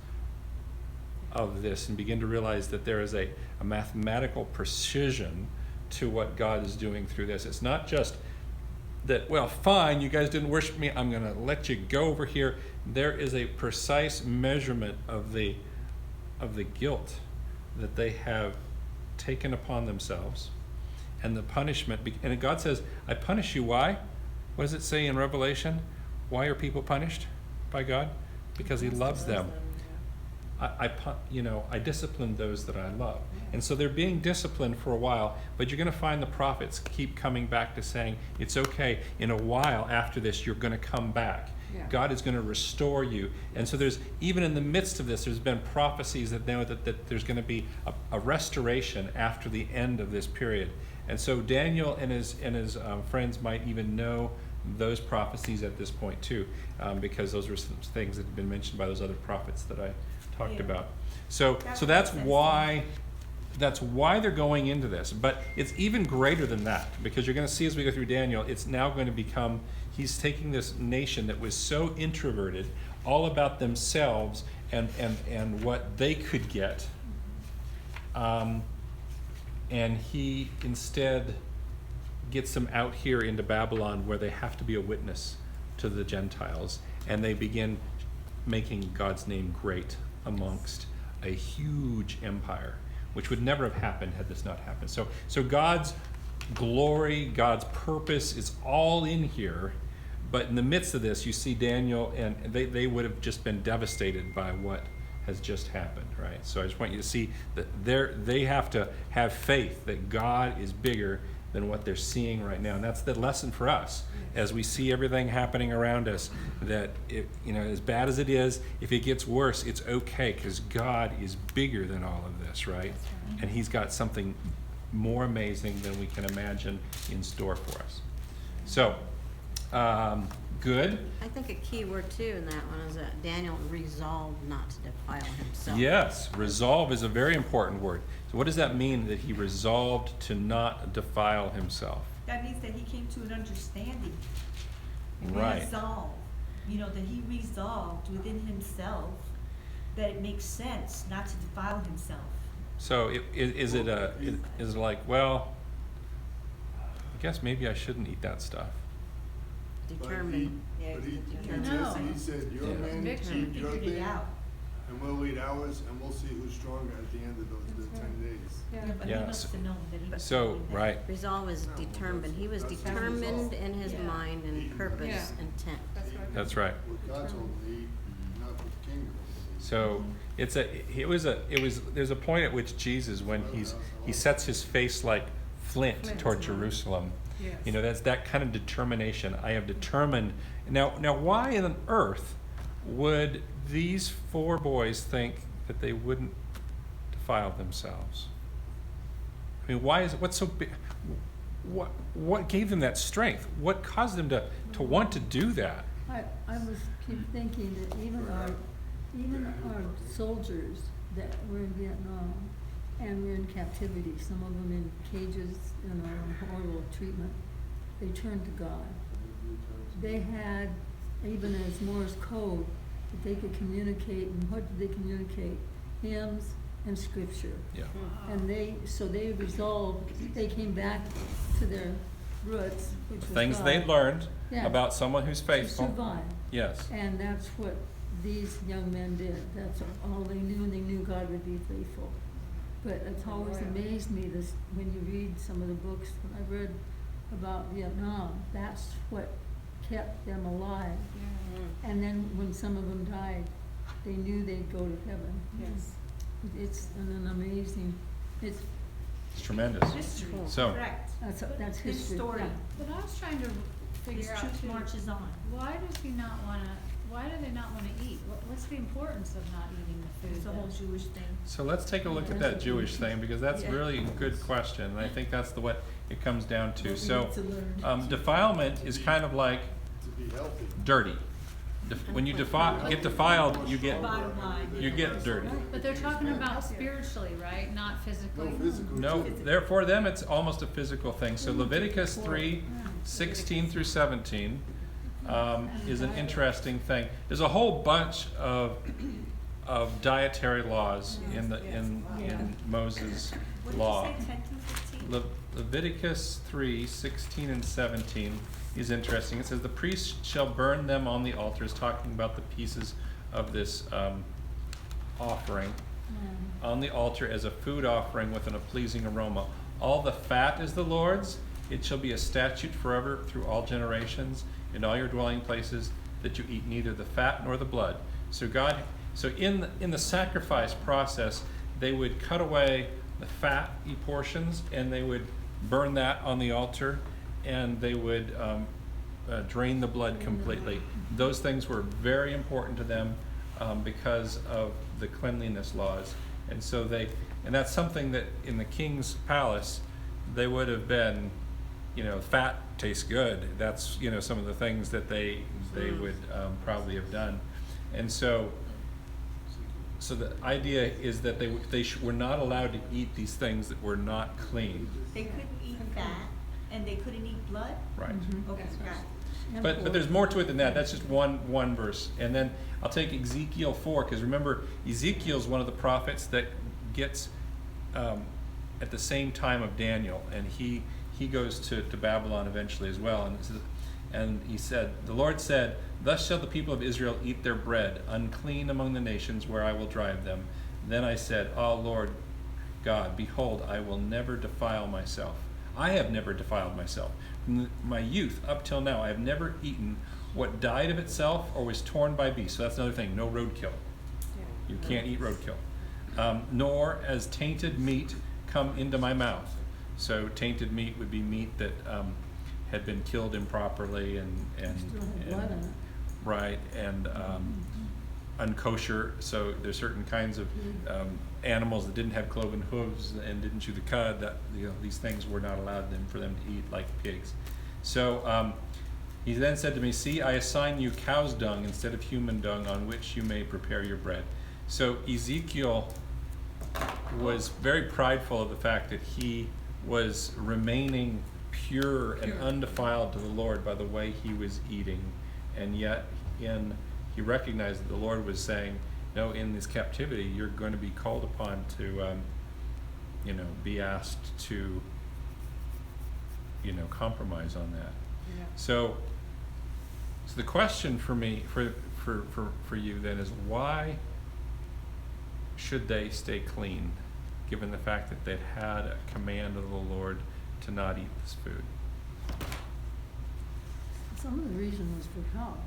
of this and begin to realize that there is a mathematical precision to what God is doing through this, it's not just that, well, fine, you guys didn't worship me, I'm going to let you go over here. There is a precise measurement of the guilt that they have taken upon themselves, and the punishment. And God says, I punish you. Why? What does it say in Revelation? Why are people punished by God? Because he loves them. I discipline those that I love. And so they're being disciplined for a while, but you're going to find the prophets keep coming back to saying, it's okay, in a while after this, you're going to come back. Yeah. God is going to restore you. And so there's, even in the midst of this, there's been prophecies that know that there's going to be a restoration after the end of this period. And so Daniel and his friends might even know those prophecies at this point too, because those were some things that had been mentioned by those other prophets that I talked about. So that's why they're going into this. But it's even greater than that, because you're going to see as we go through Daniel, it's now going to become, he's taking this nation that was so introverted, all about themselves and what they could get, and he instead gets them out here into Babylon, where they have to be a witness to the Gentiles, and they begin making God's name great amongst a huge empire, which would never have happened had this not happened. So God's glory, God's purpose is all in here, but in the midst of this, you see Daniel, and they would have just been devastated by what has just happened, right? So I just want you to see that they have to have faith that God is bigger than what they're seeing right now. And that's the lesson for us as we see everything happening around us, that as bad as it is, if it gets worse, it's okay, because God is bigger than all of this, right? And he's got something more amazing than we can imagine in store for us. So, good. I think a key word too in that one is that Daniel resolved not to defile himself. Yes, resolve is a very important word. So what does that mean, that he resolved to not defile himself? That means that he came to an understanding. Right. Resolve. That he resolved within himself that it makes sense not to defile himself. So is it like, well, I guess maybe I shouldn't eat that stuff. Determined. But he No. said, your Yeah. men Conviction. keep your Figured it thing, out. and we'll eat ours, and we'll see who's stronger at the end of the 10 days. Yeah. But Yeah, he must have known that he was So, doing that. right. Resolve is determined. He was That's determined resolve. in his Yeah. mind and purpose, Yeah. intent. That's right. That's right. What God told him to eat, not what the king told him to eat. So there's a point at which Jesus, when he sets his face like flint toward Jerusalem, Yes. that's that kind of determination. I have determined. Now why on earth would these 4 boys think that they wouldn't defile themselves? I mean, what's so big? What gave them that strength? What caused them to want to do that? I keep thinking that even our soldiers that were in Vietnam and were in captivity, some of them in cages, horrible treatment, they turned to God. They had, even as Morse code, that they could communicate. And what did they communicate? Hymns and scripture. Yeah. And they resolved, they came back to their roots, which was Things God, they learned Yeah. about someone who's to faithful. survive. Yes. And that's what these young men did. That's all they knew, and they knew God would be faithful. But it's always amazed me, this, when you read some of the books that I've read about Vietnam, that's what kept them alive. And then when some of them died, they knew they'd go to heaven. Yes. It's an amazing, It's tremendous. History, So- correct. that's His history. story. Yeah. But I was trying to His figure out truth too, marches on. why do they not wanna eat? What's the importance of not eating the food? It's a whole then? Jewish thing. So let's take a look at that Jewish thing, because that's Yeah. really a good question, and I think that's what it comes down to. What we So, need to learn. defilement is kind of like To be healthy. dirty. When you get defiled, you get Bottom line. dirty. But they're talking about spiritually, right? Not physically? No physical. No, for them it's almost a physical thing. So Leviticus 3, 16 through 17 is an interesting thing. There's a whole bunch of dietary laws in Moses' law. What did you say, 10 through 15? Leviticus 3, 16 and 17 is interesting. It says, the priest shall burn them on the altars, talking about the pieces of this offering, on the altar as a food offering with a pleasing aroma. All the fat is the Lord's. It shall be a statute forever through all generations in all your dwelling places, that you eat neither the fat nor the blood. So in the sacrifice process, they would cut away the fatty portions, and they would burn that on the altar, and they would drain the blood completely. Those things were very important to them because of the cleanliness laws. And so and that's something that in the king's palace, they would have been, fat tastes good. That's, some of the things that they would probably have done. And so the idea is that they were not allowed to eat these things that were not clean. They couldn't eat fat, and they couldn't eat blood? Right. Okay, got it. But there's more to it than that. That's just one verse. And then I'll take Ezekiel 4, because remember, Ezekiel's one of the prophets that gets at the same time of Daniel, and he goes to Babylon eventually as well. And he said, the Lord said, "Thus shall the people of Israel eat their bread, unclean among the nations where I will drive them." Then I said, "Oh Lord God, behold, I will never defile myself. I have never defiled myself. From my youth up till now, I have never eaten what died of itself or was torn by beasts." So that's another thing, no roadkill. You can't eat roadkill. "Nor as tainted meat come into my mouth." So tainted meat would be meat that had been killed improperly and Still have blood in it. right, and unkosher. So there's certain kinds of animals that didn't have cloven hooves and didn't chew the cud. That these things were not allowed for them to eat like pigs. So he then said to me, "See, I assign you cow's dung instead of human dung, on which you may prepare your bread." So Ezekiel was very prideful of the fact that he was remaining pure and undefiled to the Lord by the way he was eating, and yet he recognized that the Lord was saying, "No, in this captivity, you're going to be called upon to, be asked to, compromise on that." Yeah. So the question for me, for you then, is why should they stay clean, given the fact that they'd had a command of the Lord to not eat this food? Some of the reason was for health.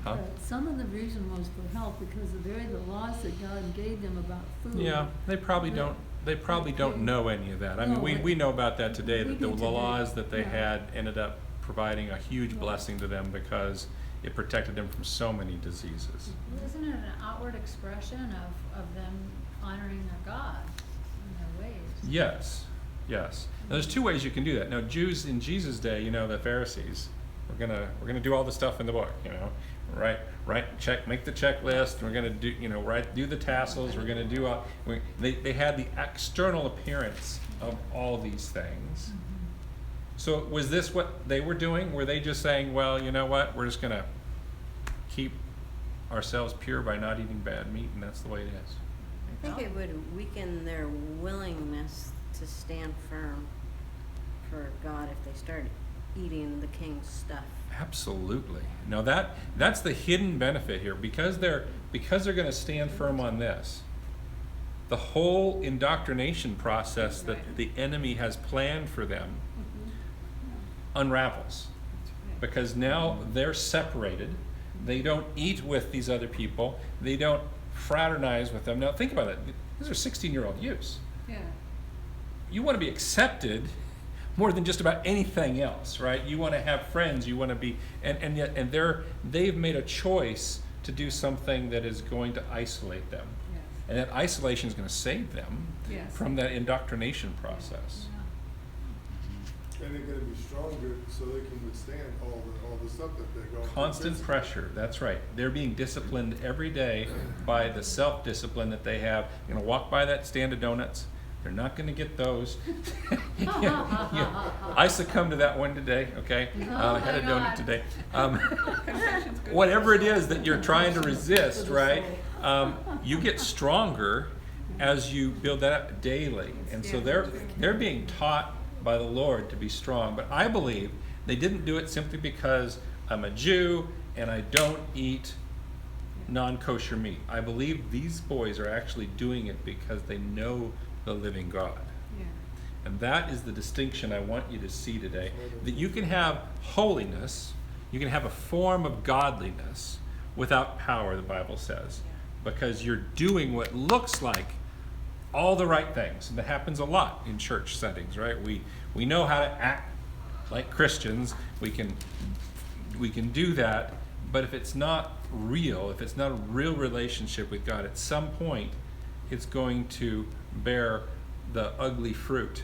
Huh? Some of the reason was for health, because the laws that God gave them about food. Yeah, they probably don't. They probably don't know any of that. I mean, we know about that today. We That the do today. laws that they Yeah. had ended up providing a huge blessing to them because it protected them from so many diseases. Well, isn't it an outward expression of them honoring their God in their ways? Yes, yes. Now, there's two ways you can do that. Now, Jews in Jesus' day, the Pharisees, we're gonna do all the stuff in the book, make the checklist. We're gonna do, do the tassels. We're gonna do all. They had the external appearance of all these things. So was this what they were doing? Were they just saying, well, you know what, we're just gonna keep ourselves pure by not eating bad meat, and that's the way it is? I think it would weaken their willingness to stand firm for God if they started eating the king's stuff. Absolutely. Now that's the hidden benefit here, because they're going to stand firm on this. The whole indoctrination process that the enemy has planned for them unravels, because now they're separated. They don't eat with these other people. They don't fraternize with them. Now think about it. These are 16-year-old youths. Yeah. You want to be accepted more than just about anything else, right? You want to have friends. You want to be, and they've made a choice to do something that is going to isolate them, Yes. and that isolation is going to save them Yes. from that indoctrination process. And they're gonna be stronger so they can withstand all the stuff that they're going through. Constant pressure. That's right. They're being disciplined every day by the self-discipline that they have. You're gonna walk by that stand of donuts. They're not going to get those. Yeah. I succumbed to that one today. Okay, I had a donut today. Whatever it is that you're trying to resist, right? You get stronger as you build that up daily, and so they're being taught by the Lord to be strong. But I believe they didn't do it simply because I'm a Jew and I don't eat non-kosher meat. I believe these boys are actually doing it because they know the living God. Yeah. And that is the distinction I want you to see today. That you can have holiness, you can have a form of godliness without power, the Bible says. Because you're doing what looks like all the right things. And that happens a lot in church settings, right? We know how to act like Christians. We can can do that, but if it's not real, if it's not a real relationship with God, at some point it's going to bear the ugly fruit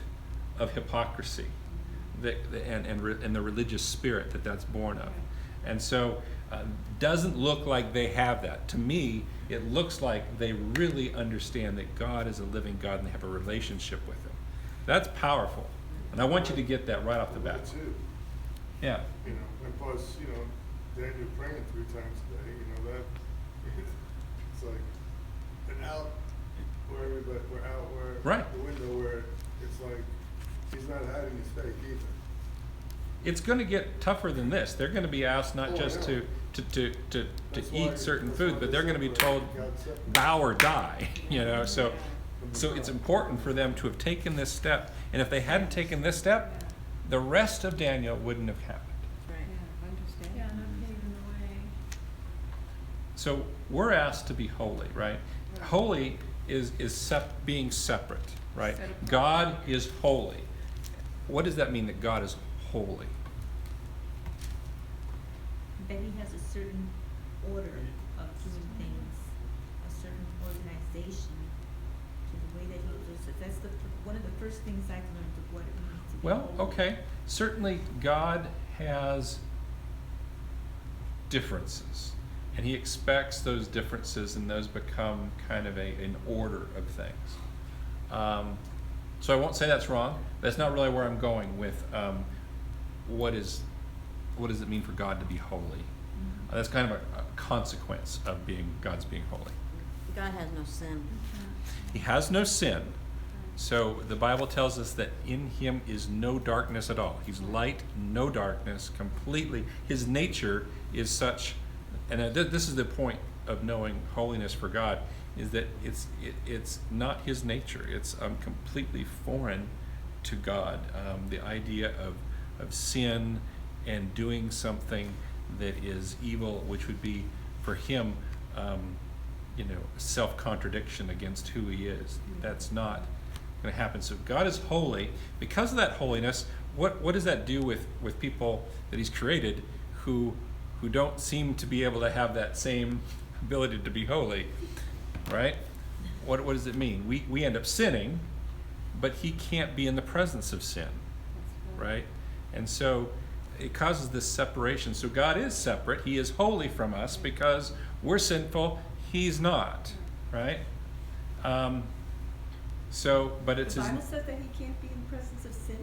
of hypocrisy and the religious spirit that's born of. And so doesn't look like they have that. To me, it looks like they really understand that God is a living God and they have a relationship with him. That's powerful. And I want you to get that right off the bat. Too. Yeah. You know, and plus, you know, Daniel praying 3 times a day, you know, that, it's like, and out where everybody, we're out where, Right. the window where it's like, he's not hiding his faith either. It's going to get tougher than this. They're going to be asked not Oh, just yeah. to That's eat why- certain that's food, why but they they're going to be told separate. God separated. bow or die. You know, so it's important for them to have taken this step. And if they hadn't taken this step, the rest of Daniel wouldn't have happened. Right. Understand. Yeah, not paving the way. So we're asked to be holy, right? Holy is being separate, right? Set apart. God is holy. What does that mean that God is holy? Betty has a certain order of doing things, a certain organization to the way that he does it. That's one of the first things I've learned of what it means to be Well, holy. okay. Certainly God has differences. And he expects those differences, and those become kind of an order of things. So I won't say that's wrong. That's not really where I'm going with what does it mean for God to be holy? That's kind of a consequence of God's being holy. God has no sin. He has no sin. So the Bible tells us that in him is no darkness at all. He's light, no darkness, completely. His nature is such, and this is the point of knowing holiness for God, is that it's not his nature. It's completely foreign to God. The idea of sin and doing something that is evil, which would be for him, self-contradiction against who he is. That's not going to happen. So God is holy. Because of that holiness, what does that do with people that he's created who don't seem to be able to have that same ability to be holy, right? What does it mean? We end up sinning, but he can't be in the presence of sin, right? And so it causes this separation. So God is separate. He is holy from us because we're sinful. He's not, right? But it's The his. Bible says that he can't be in the presence of sin.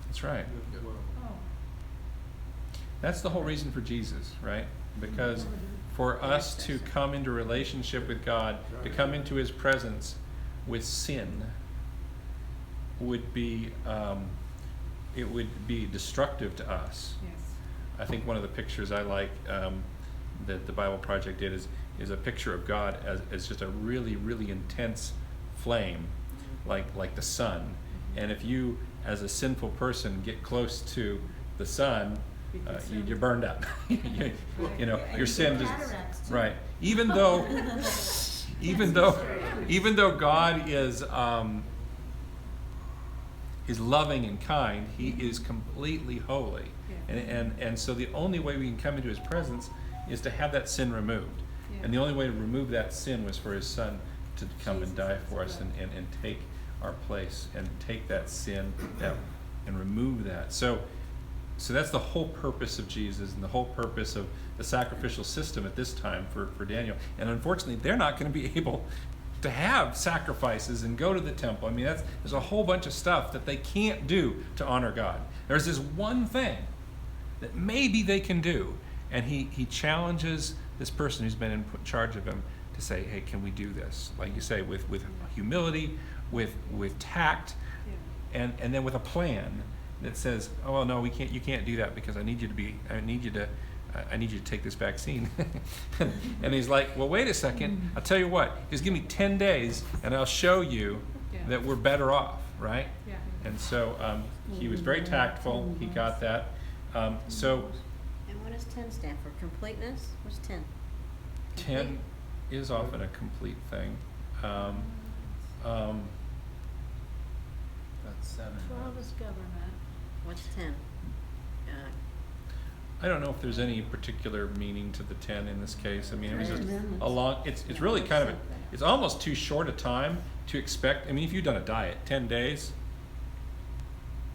That's right. Oh. That's the whole reason for Jesus, right? Because for us to come into relationship with God, to come into his presence with sin, would be it would be destructive to us. Yes. I think one of the pictures I like that the Bible Project did is a picture of God as just a really, really intense flame, like the sun. And if you, as a sinful person, get close to the sun, you're burned up. Your sin just right. Even though God is loving and kind, he is completely holy. And so the only way we can come into his presence is to have that sin removed. Yeah. And the only way to remove that sin was for his son to come and die for us and take our place and take that sin and remove that. So that's the whole purpose of Jesus and the whole purpose of the sacrificial system at this time for Daniel. And unfortunately, they're not going to be able to have sacrifices and go to the temple. I mean, there's a whole bunch of stuff that they can't do to honor God. There's this one thing that maybe they can do. And he challenges this person who's been in charge of him to say, hey, can we do this? Like you say, with humility, with tact, and then with a plan that says, oh, well, no, you can't do that because I need you to take this vaccine. And he's like, well, wait a second. I'll tell you what, just give me 10 days and I'll show you that we're better off, right? Yeah. And so he was very tactful. He got that. So And what does 10 stand for? Completeness? What's 10? 10 is often a complete thing. That's 7. 12 is government. What's 10? I don't know if there's any particular meaning to the 10 in this case. I mean, it was just Commandments. a long, it's really kind of, it's almost too short a time to expect. I mean, if you've done a diet, 10 days,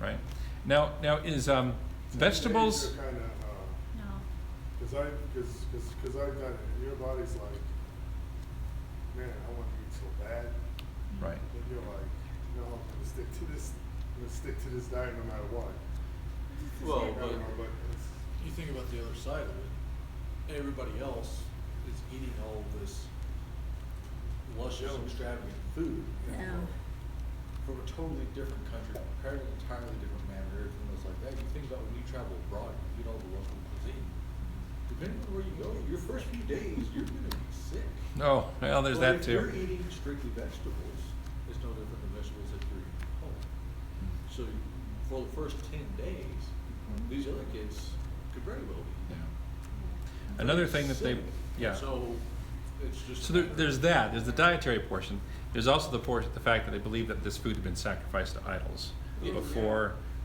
right? Now is vegetables, Kind of, No. cause I got it, and your body's like, man, I want to eat so bad. right? And you're like, no, I'm gonna stick to this diet no matter what. Well, I don't know, but it's, you think about the other side of it, everybody else is eating all this luscious, extravagant food. Yeah. From a totally different country, prepared in an entirely different manner, everything else like that. You think about when you travel abroad, you eat all the local cuisine. Depending on where you go, your first few days, you're gonna be sick. No, well, there's But that if you're too. eating strictly vegetables, it's no different than vegetables that you're eating at home. So for the first 10 days, these other kids could very well be. Yeah. Another thing that they, sick. yeah. So it's just. So there's that. There's the dietary portion. There's also the fact that they believe that this food had been sacrificed to idols Yeah.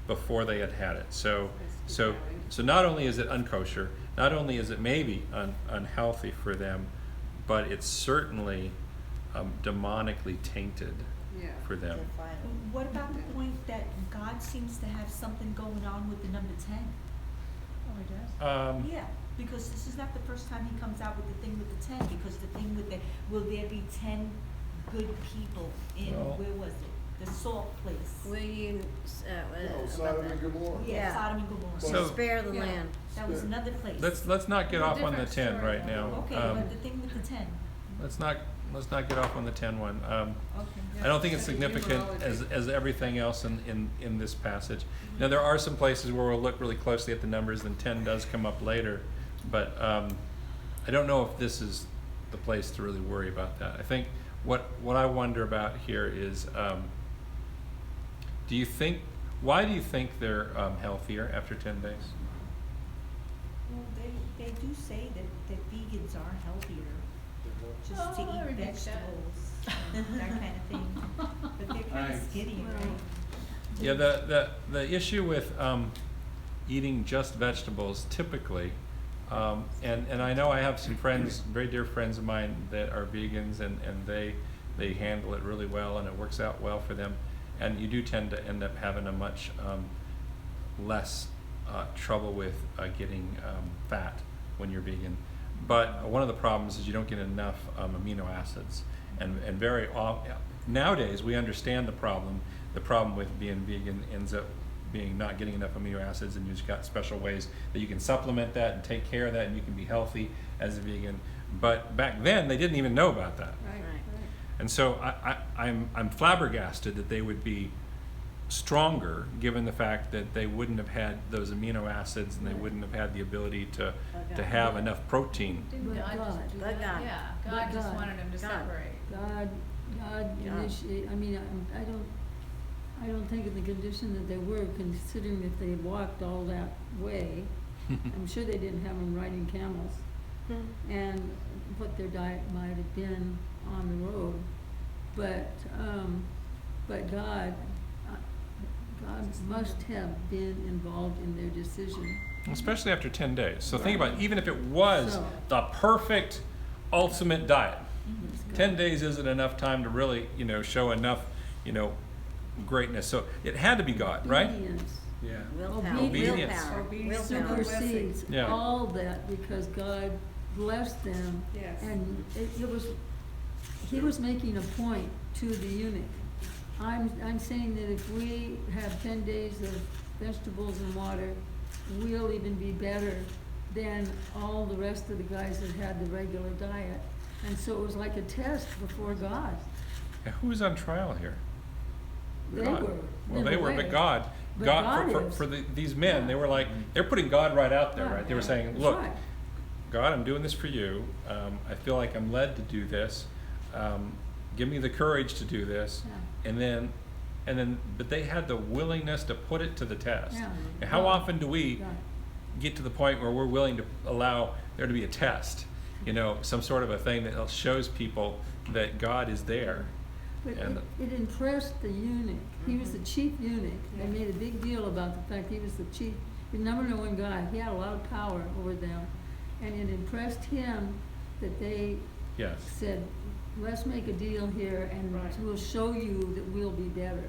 before they had it. So not only is it unkosher, not only is it maybe unhealthy for them, but it's certainly demonically tainted Yeah. for them. Defiant. What about the point that God seems to have something going on with the number 10? Oh, he does? Yeah, because this is not the first time he comes out with the thing with the 10, because the thing with the, will there be 10 good people in, Well- where was it? The salt place. Will you, no, about Sodom and that? Gomorrah. Yeah, Yeah. Sodom and Gomorrah. So- Spare the Yeah. land. That was another place. Let's not get It's a off on the different 10 story, right though. now. Okay, but the thing with the 10. Let's not get off on the 10 one. Okay. I don't think it's Yeah, significant numerology. as everything else in this passage. Now, there are some places where we'll look really closely at the numbers, and 10 does come up later, but I don't know if this is the place to really worry about that. I think what I wonder about here is, why do you think they're healthier after 10 days? Well, they do say that vegans are healthier, just to Oh, I eat rebuke that. vegetables, and that kind of thing. But they're kind of Right. skinny, Well, right? Yeah, the issue with eating just vegetables typically, and I know I have some friends, very dear friends of mine that are vegans, and they handle it really well, and it works out well for them, and you do tend to end up having a much less trouble with getting fat when you're vegan. But one of the problems is you don't get enough amino acids, and very often nowadays we understand the problem. The problem with being vegan ends up being not getting enough amino acids, and you've got special ways that you can supplement that and take care of that, and you can be healthy as a vegan. But back then they didn't even know about that, Right, Right. right. and so I'm flabbergasted that they would be stronger, given the fact that they wouldn't have had those amino acids, and they wouldn't have had the ability to have enough protein. Didn't But God God. just do But that? God. Yeah, But God just God. wanted him to God. separate. God Yeah. initiate, I don't think in the condition that they were, considering if they walked all that way, I'm sure they didn't have them riding camels, and what their diet might have been on the road. But God must have been involved in their decision. Especially after 10 days. So think about it, even if it was So- the perfect ultimate diet, It's God. 10 days isn't enough time to really, show enough, greatness. So it had to be God, right? Obedience Yeah. Willpower, Obedience. willpower, Obedience willpower. and blessing. supersedes Yeah. all that, because God blessed them. Yes. And he was making a point to the eunuch. I'm saying that if we have 10 days of vegetables and water, we'll even be better than all the rest of the guys that had the regular diet. And so it was like a test before God. Yeah, who was on trial here? They God. were. Well, in they a were, way. but God, But God, God for is. these men, Yeah. they were like, they're putting God right out there, right? They were Yeah. saying, That's look, right. God, I'm doing this for you. I feel like I'm led to do this. Give me the courage to do this. Yeah. And then, but they had the willingness to put it to the test. Yeah. And how Yeah. often do we Yeah. get to the point where we're willing to allow there to be a test? Some sort of a thing that shows people that God is there. But And- it impressed the eunuch. He was the chief eunuch. They Yeah. made a big deal about the fact he was the chief the number one guy. He had a lot of power over them. And it impressed him that they Yes. said, let's make a deal here and Right. we'll show you that we'll be better.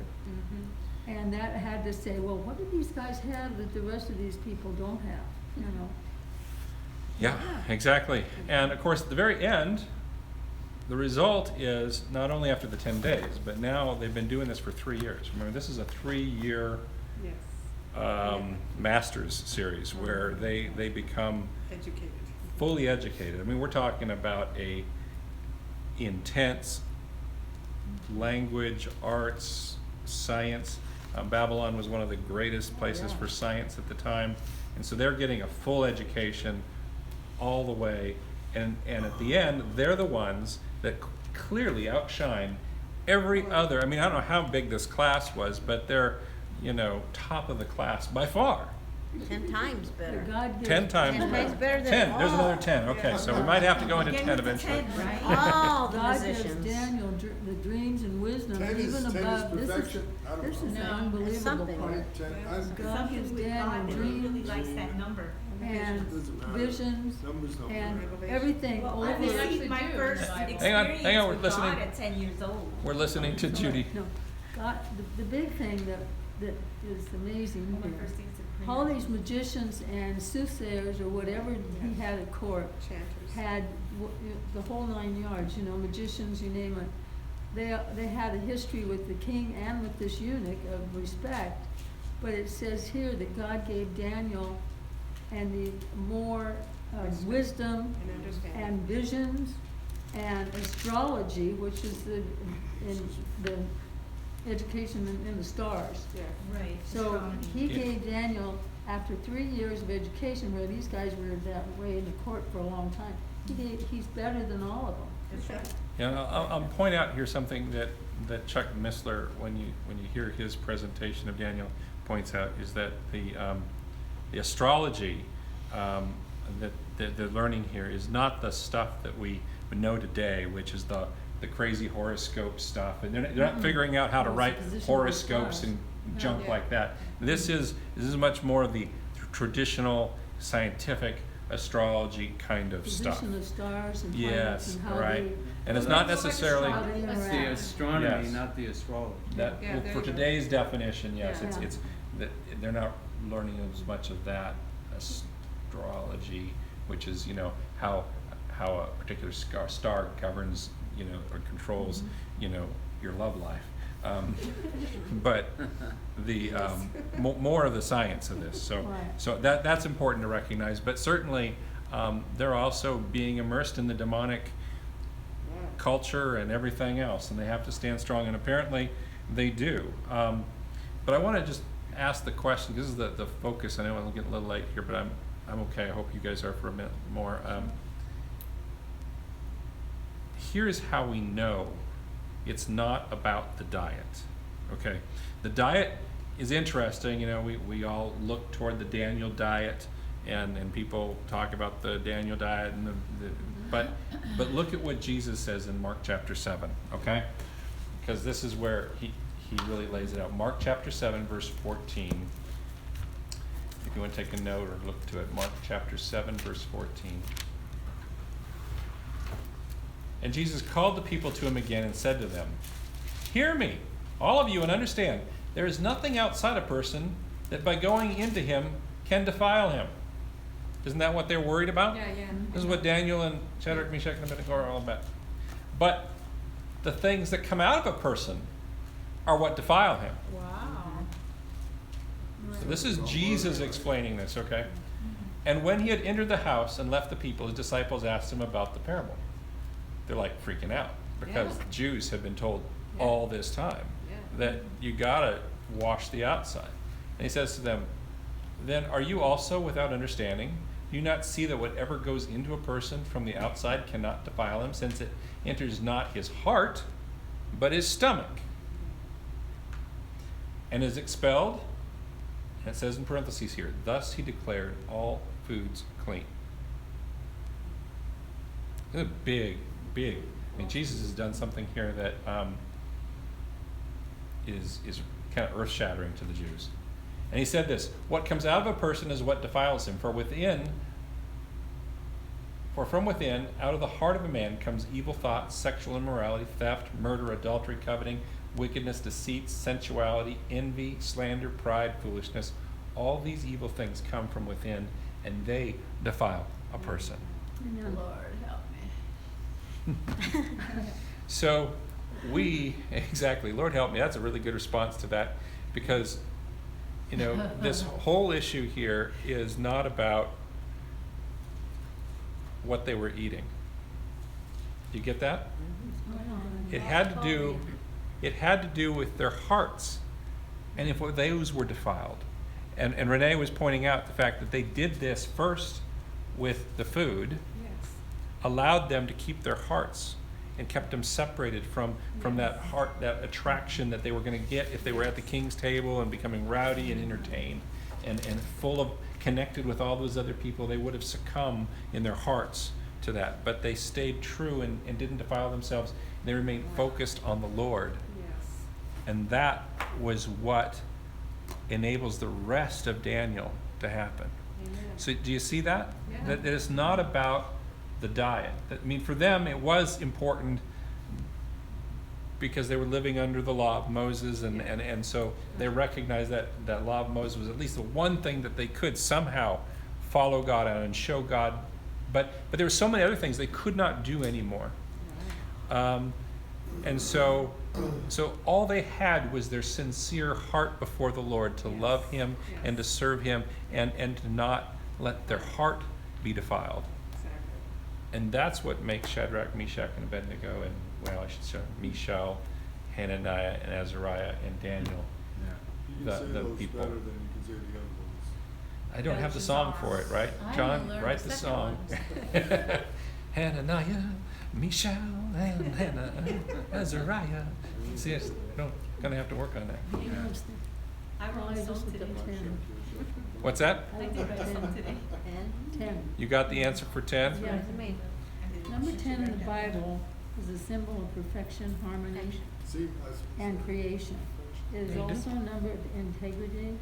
And that had to say, well, what do these guys have that the rest of these people don't have, you know? Yeah, exactly. And of course, at the very end, the result is not only after the 10 days, but now they've been doing this for 3 years. Remember, this is a 3-year Yes, master's series where they become educated. fully educated. I mean, we're talking about a intense language, arts, science. Babylon was one of the greatest places for science at the time. And so they're getting a full education all the way. And at the end, they're the ones that clearly outshine every other. I mean, I don't know how big this class was, but they're, top of the class by far. 10 times But better. God gives 10 times 10 better. times better than 10, there's another all. 10. Okay, so we might have to go into Getting 10 to eventually. 10, right? All the God gives musicians. Daniel the dreams and wisdom, 10 is- even 10 is above, perfection. I don't this is know. the No, it's unbelievable something. part. 10, God gives Something with Daniel God that he really dreams likes that number. and Doesn't matter. visions Numbers don't and matter. everything Well, over. I've They received actually my do in the first Bible. Hang on, experience we're with listening. God at 10 years old. We're listening to Judy. No, God, the big thing that is amazing One of my here, first things at all prayer. these magicians and soothsayers or whatever he had at court Chanters. had the whole 9 yards, magicians, you name it. They had a history with the king and with this eunuch of respect, but it says here that God gave Daniel and the more wisdom And understanding. and visions and astrology, which is the education in the stars. Yeah. Right. So astronomy. he Yeah. gave Daniel, after 3 years of education, where these guys were that way in the court for a long time, he's better than all of them. That's right. Yeah, I'll point out here something that Chuck Missler, when you hear his presentation of Daniel, points out is that the astrology that they're learning here is not the stuff that we know today, which is the crazy horoscope stuff, and they're not figuring out how to It's the write position of the horoscopes stars. and junk Yeah. like that. This is much more of the traditional scientific astrology kind of stuff. Position of stars and planets Yes, and how right. they. And it's not Well, that's necessarily How they That's It's the interact. astronomy, Yes. not the astrology. that, Yeah, well, there for you go. today's definition, yes, Yeah. it's that they're not learning as much of that astrology, which is, how a particular star governs, or controls, your love life. But the more of the science of this. So Right. so that's important to recognize. But certainly, they're also being immersed in the demonic culture and everything else, and they have to stand strong. And apparently, they do. But I want to just ask the question. This is the focus. I know I'm getting a little late here, but I'm okay. I hope you guys are for a minute more. Here's how we know it's not about the diet. Okay, the diet is interesting. We all look toward the Daniel diet, and people talk about the Daniel diet, and but look at what Jesus says in Mark chapter 7. Okay, because this is where he really lays it out. Mark chapter 7, verse 14. If you want to take a note or look to it, Mark chapter 7, verse 14. And Jesus called the people to him again and said to them, "Hear me, all of you, and understand, there is nothing outside a person that by going into him can defile him." Isn't that what they're worried about? Yeah, yeah. This is what Daniel and Shadrach, Meshach, and Abednego are all about. But the things that come out of a person are what defile him. Wow. So this is Jesus explaining this, okay? And when he had entered the house and left the people, his disciples asked him about the parable. They're like freaking out because Yeah. the Jews have been told Yeah. all this time Yeah. that you gotta wash the outside. And he says to them, "Then are you also without understanding? Do you not see that whatever goes into a person from the outside cannot defile him, since it enters not his heart, but his stomach, and is expelled?" And it says in parentheses here, "Thus he declared all foods clean." This is big. I mean, Jesus has done something here that is kind of earth-shattering to the Jews. And he said this, what comes out of a person is what defiles him. For from within, out of the heart of a man comes evil thoughts, sexual immorality, theft, murder, adultery, coveting, wickedness, deceit, sensuality, envy, slander, pride, foolishness. All these evil things come from within, and they defile a person. Amen. Lord, help me. So exactly, Lord help me, that's a really good response to that, because, this whole issue here is not about what they were eating. You get that? It had to do with their hearts, and if those were defiled. And Renee was pointing out the fact that they did this first with the food, Yes. allowed them to keep their hearts, and kept them separated from that heart, that attraction that they were going to get if they were at the king's table and becoming rowdy and entertained and full of, connected with all those other people. They would have succumbed in their hearts to that, but they stayed true and didn't defile themselves. They remained focused on the Lord, Yes. and that was what enables the rest of Daniel to happen. Amen. So do you see that? Yeah. That it's not about the diet. For them it was important because they were living under the law of Moses, and so they recognized that law of Moses was at least the one thing that they could somehow follow God on and show God. But there were so many other things they could not do anymore. And so all they had was their sincere heart before the Lord to love Him and to serve Him and to not let their heart be defiled. Exactly. And that's what makes Shadrach, Meshach, and Abednego, and, I should say Mishael, Hananiah, and Azariah, and Daniel. You The- can say the those people. better than you can say the other ones. I don't have the song for it, right? I John, only learned write the the second song. Hananiah, Mishael, and Hannah, Azariah. See, I'm gonna have to work on that. I Oh, wrote I a just song looked today. up 10. What's that? I did write a song today. 10. You got the answer for 10? Yeah. To me. Number 10 in the Bible is a symbol of perfection, harmony, See, and creation. It is also a number of integrity,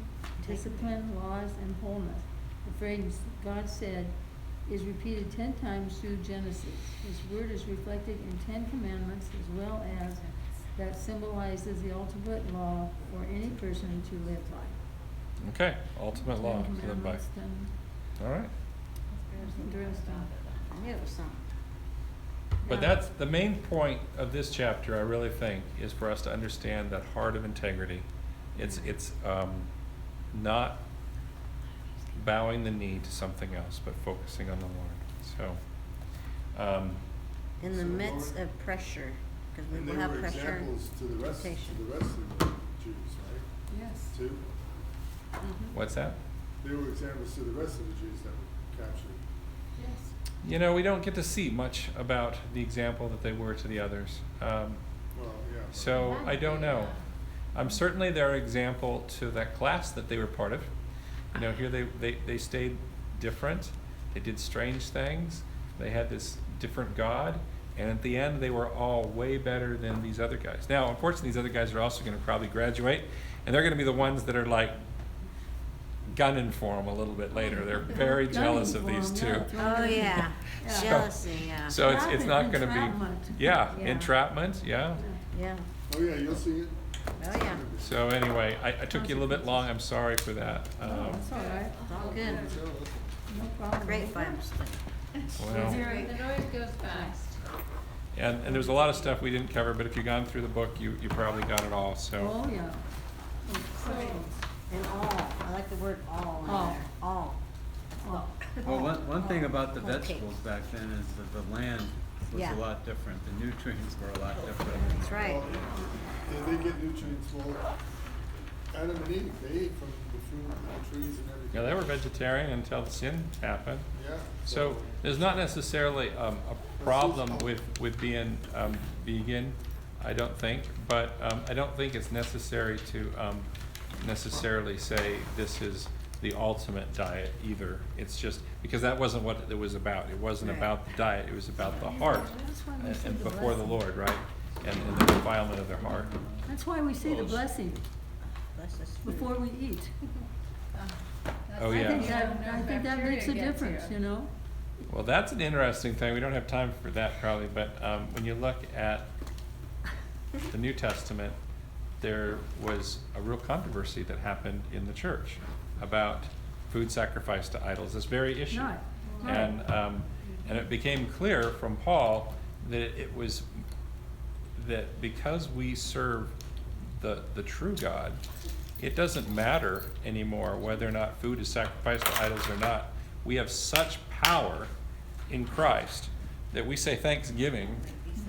discipline, laws, and wholeness. The phrase "God said" is repeated 10 times through Genesis. This word is reflected in 10 commandments as well as that symbolizes the ultimate law for any person to live by. Okay, ultimate law 10 to live by. commandments, then All right. interesting. I knew it was something. But Yeah. that's the main point of this chapter, I really think, is for us to understand that heart of integrity. It's not bowing the knee to something else, but focusing on the Lord. So, In the So, midst Lord, of pressure, because we And will they have were pressure. examples to the rest of temptation. the Jews, right? Yes. Too? what's that? They were examples to the rest of the Jews that were captured. Yes. We don't get to see much about the example that they were to the others. Well, yeah. So I don't know. Certainly they're an example to that class that they were part of. Here they stayed different. They did strange things. They had this different God. And at the end, they were all way better than these other guys. Now, unfortunately, these other guys are also going to probably graduate. And they're going to be the ones that are like gunning for them a little bit later. They're very jealous of these two. Oh, yeah, Yeah. jealousy, yeah. So it's not going to Entrapment. be, yeah, Yeah. entrapment, yeah. Yeah, Oh, yeah, you'll see it. oh, yeah, So anyway, I took you a little bit long. I'm sorry for that. That's all right. it's all good. No problem. Great Bible study. Well, It always goes fast. and there's a lot of stuff we didn't cover, but if you've gone through the book, you probably got it all. So Oh, yeah. And all, I like the word all in All. there, all. Oh, Well, one thing about the Okay. vegetables back then is that the land was Yeah. a lot different. The nutrients were a lot different. That's right. Well, they get nutrients. Well, Adam and Eve, they ate from the fruit and the trees and everything. yeah, they were vegetarian until the sin happened. Yeah. So there's not necessarily a problem with being vegan, I don't think, but I don't think it's necessary to necessarily say this is the ultimate diet either. It's just because that wasn't what it was about. It wasn't Right. about the diet. It was about the heart That's why we say and the before the blessing. Lord, right? And the defilement of their heart. That's why we say the blessing Bless us food. before we eat. Oh, I yeah. think Yeah, that, no I think that bacteria makes a gets difference, here. you know? Well, that's an interesting thing. We don't have time for that probably, but when you look at the New Testament, there was a real controversy that happened in the church about food sacrificed to idols, this very issue. Right, right. And it became clear from Paul that it was that because we serve the true God, it doesn't matter anymore whether or not food is sacrificed to idols or not. We have such power in Christ that we say thanksgiving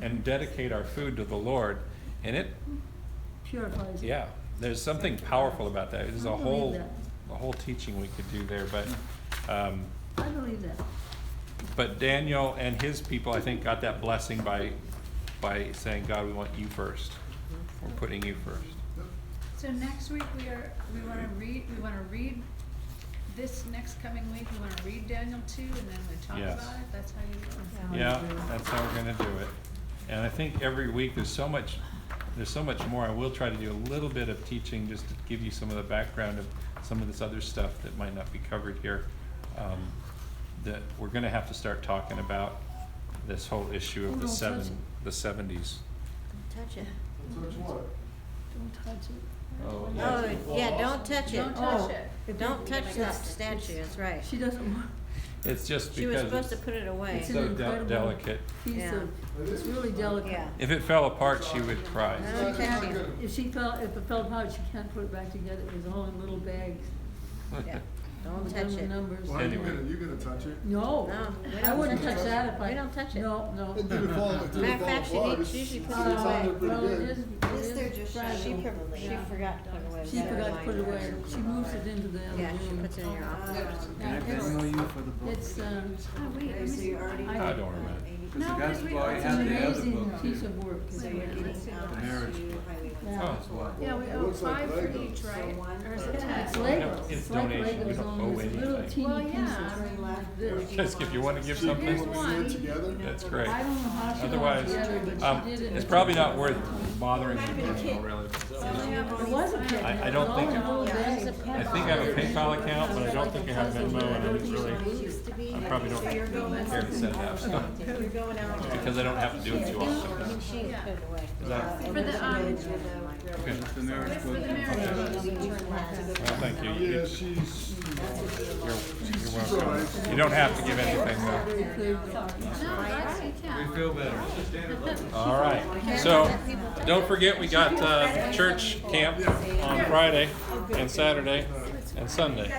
and dedicate our food to the Lord, and it, Purifies it. yeah, there's something powerful about that. There's I a believe that. whole teaching we could do there, but I believe that. but Daniel and his people, I think, got that blessing by saying, God, we want you first. We're putting you first. So next week, we wanna read this next coming week, we wanna read Daniel 2, and then we talk Yes. about it, that's how you. Yeah, that's how we're gonna do it. And I think every week there's so much more. I will try to do a little bit of teaching just to give you some of the background of some of this other stuff that might not be covered here. That we're gonna have to start talking about this whole issue of Oh, the don't touch it. the 70s. Touch it. Touch what? Don't touch it. Oh, Oh, yeah, don't touch it. Don't touch it. Don't touch that statue, that's right. She doesn't want, It's just She was because supposed to put it away. It's it's an so incredible delicate. piece Yeah. of, it's really delicate. Yeah. If it fell apart, she would cry. Don't touch it. If it fell apart, she can't put it back together, it was all in little bags. Yeah, don't with touch them it. numbers. Well, Anyway. you gonna touch it? No, No, we I don't wouldn't touch touch it. that if I. We don't touch it. No, no. It didn't fall, it didn't Matter of fall fact, she apart. did- she usually puts it It's on away. there pretty Well, it good. is, it Yes, they're is just fragile. She Yeah. forgot to put it away. She forgot to put it away, she moves it into the other room. Yeah, she puts it in your office. Can I Yeah, Venmo you for the book? It's, Oh, wait, let me see. I don't remember. Because No, the guys, because we- well, I it's have an the other amazing book. piece of work. It's Wait, really- let's see. The marriage book. Yeah. That's what. Yeah, we It owe looks like 5 for Legos. each, right? Or is it It's 10? Legos, It's like donation. We Legos don't on owe this little anything. teeny Well, pieces yeah. like this. Just if you want to give She something, Here's put one. it together? that's great. I don't know how she got it Otherwise, together, but she did it. it's probably not worth bothering you, really. It was a kit. I don't think- It was all in a little bag. I think I have a PayPal account, but I don't think I have Venmo, and I didn't really, I probably don't care to send out stuff. Because I don't have to do it too often. She Yeah. put it away. Is that, For the, okay. The marriage for book. the marriage. Well, thank you. Yeah, she's You're welcome. You don't have to give anything though. No, that's, you We can. feel better. All right, so don't forget, we got church camp on Friday and Saturday and Sunday.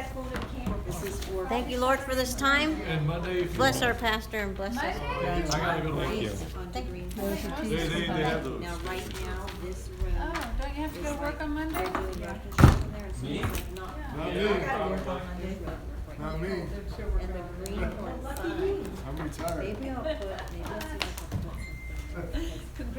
Thank you, Lord, for this time. And Monday, Bless our pastor and bless us. Monday? I gotta go to Thank you. They have the. Oh, don't you have to go to work on Monday? Me? Not me. Not me. And the green one. I'm retired. Maybe I'll put, maybe I'll see if I can put something.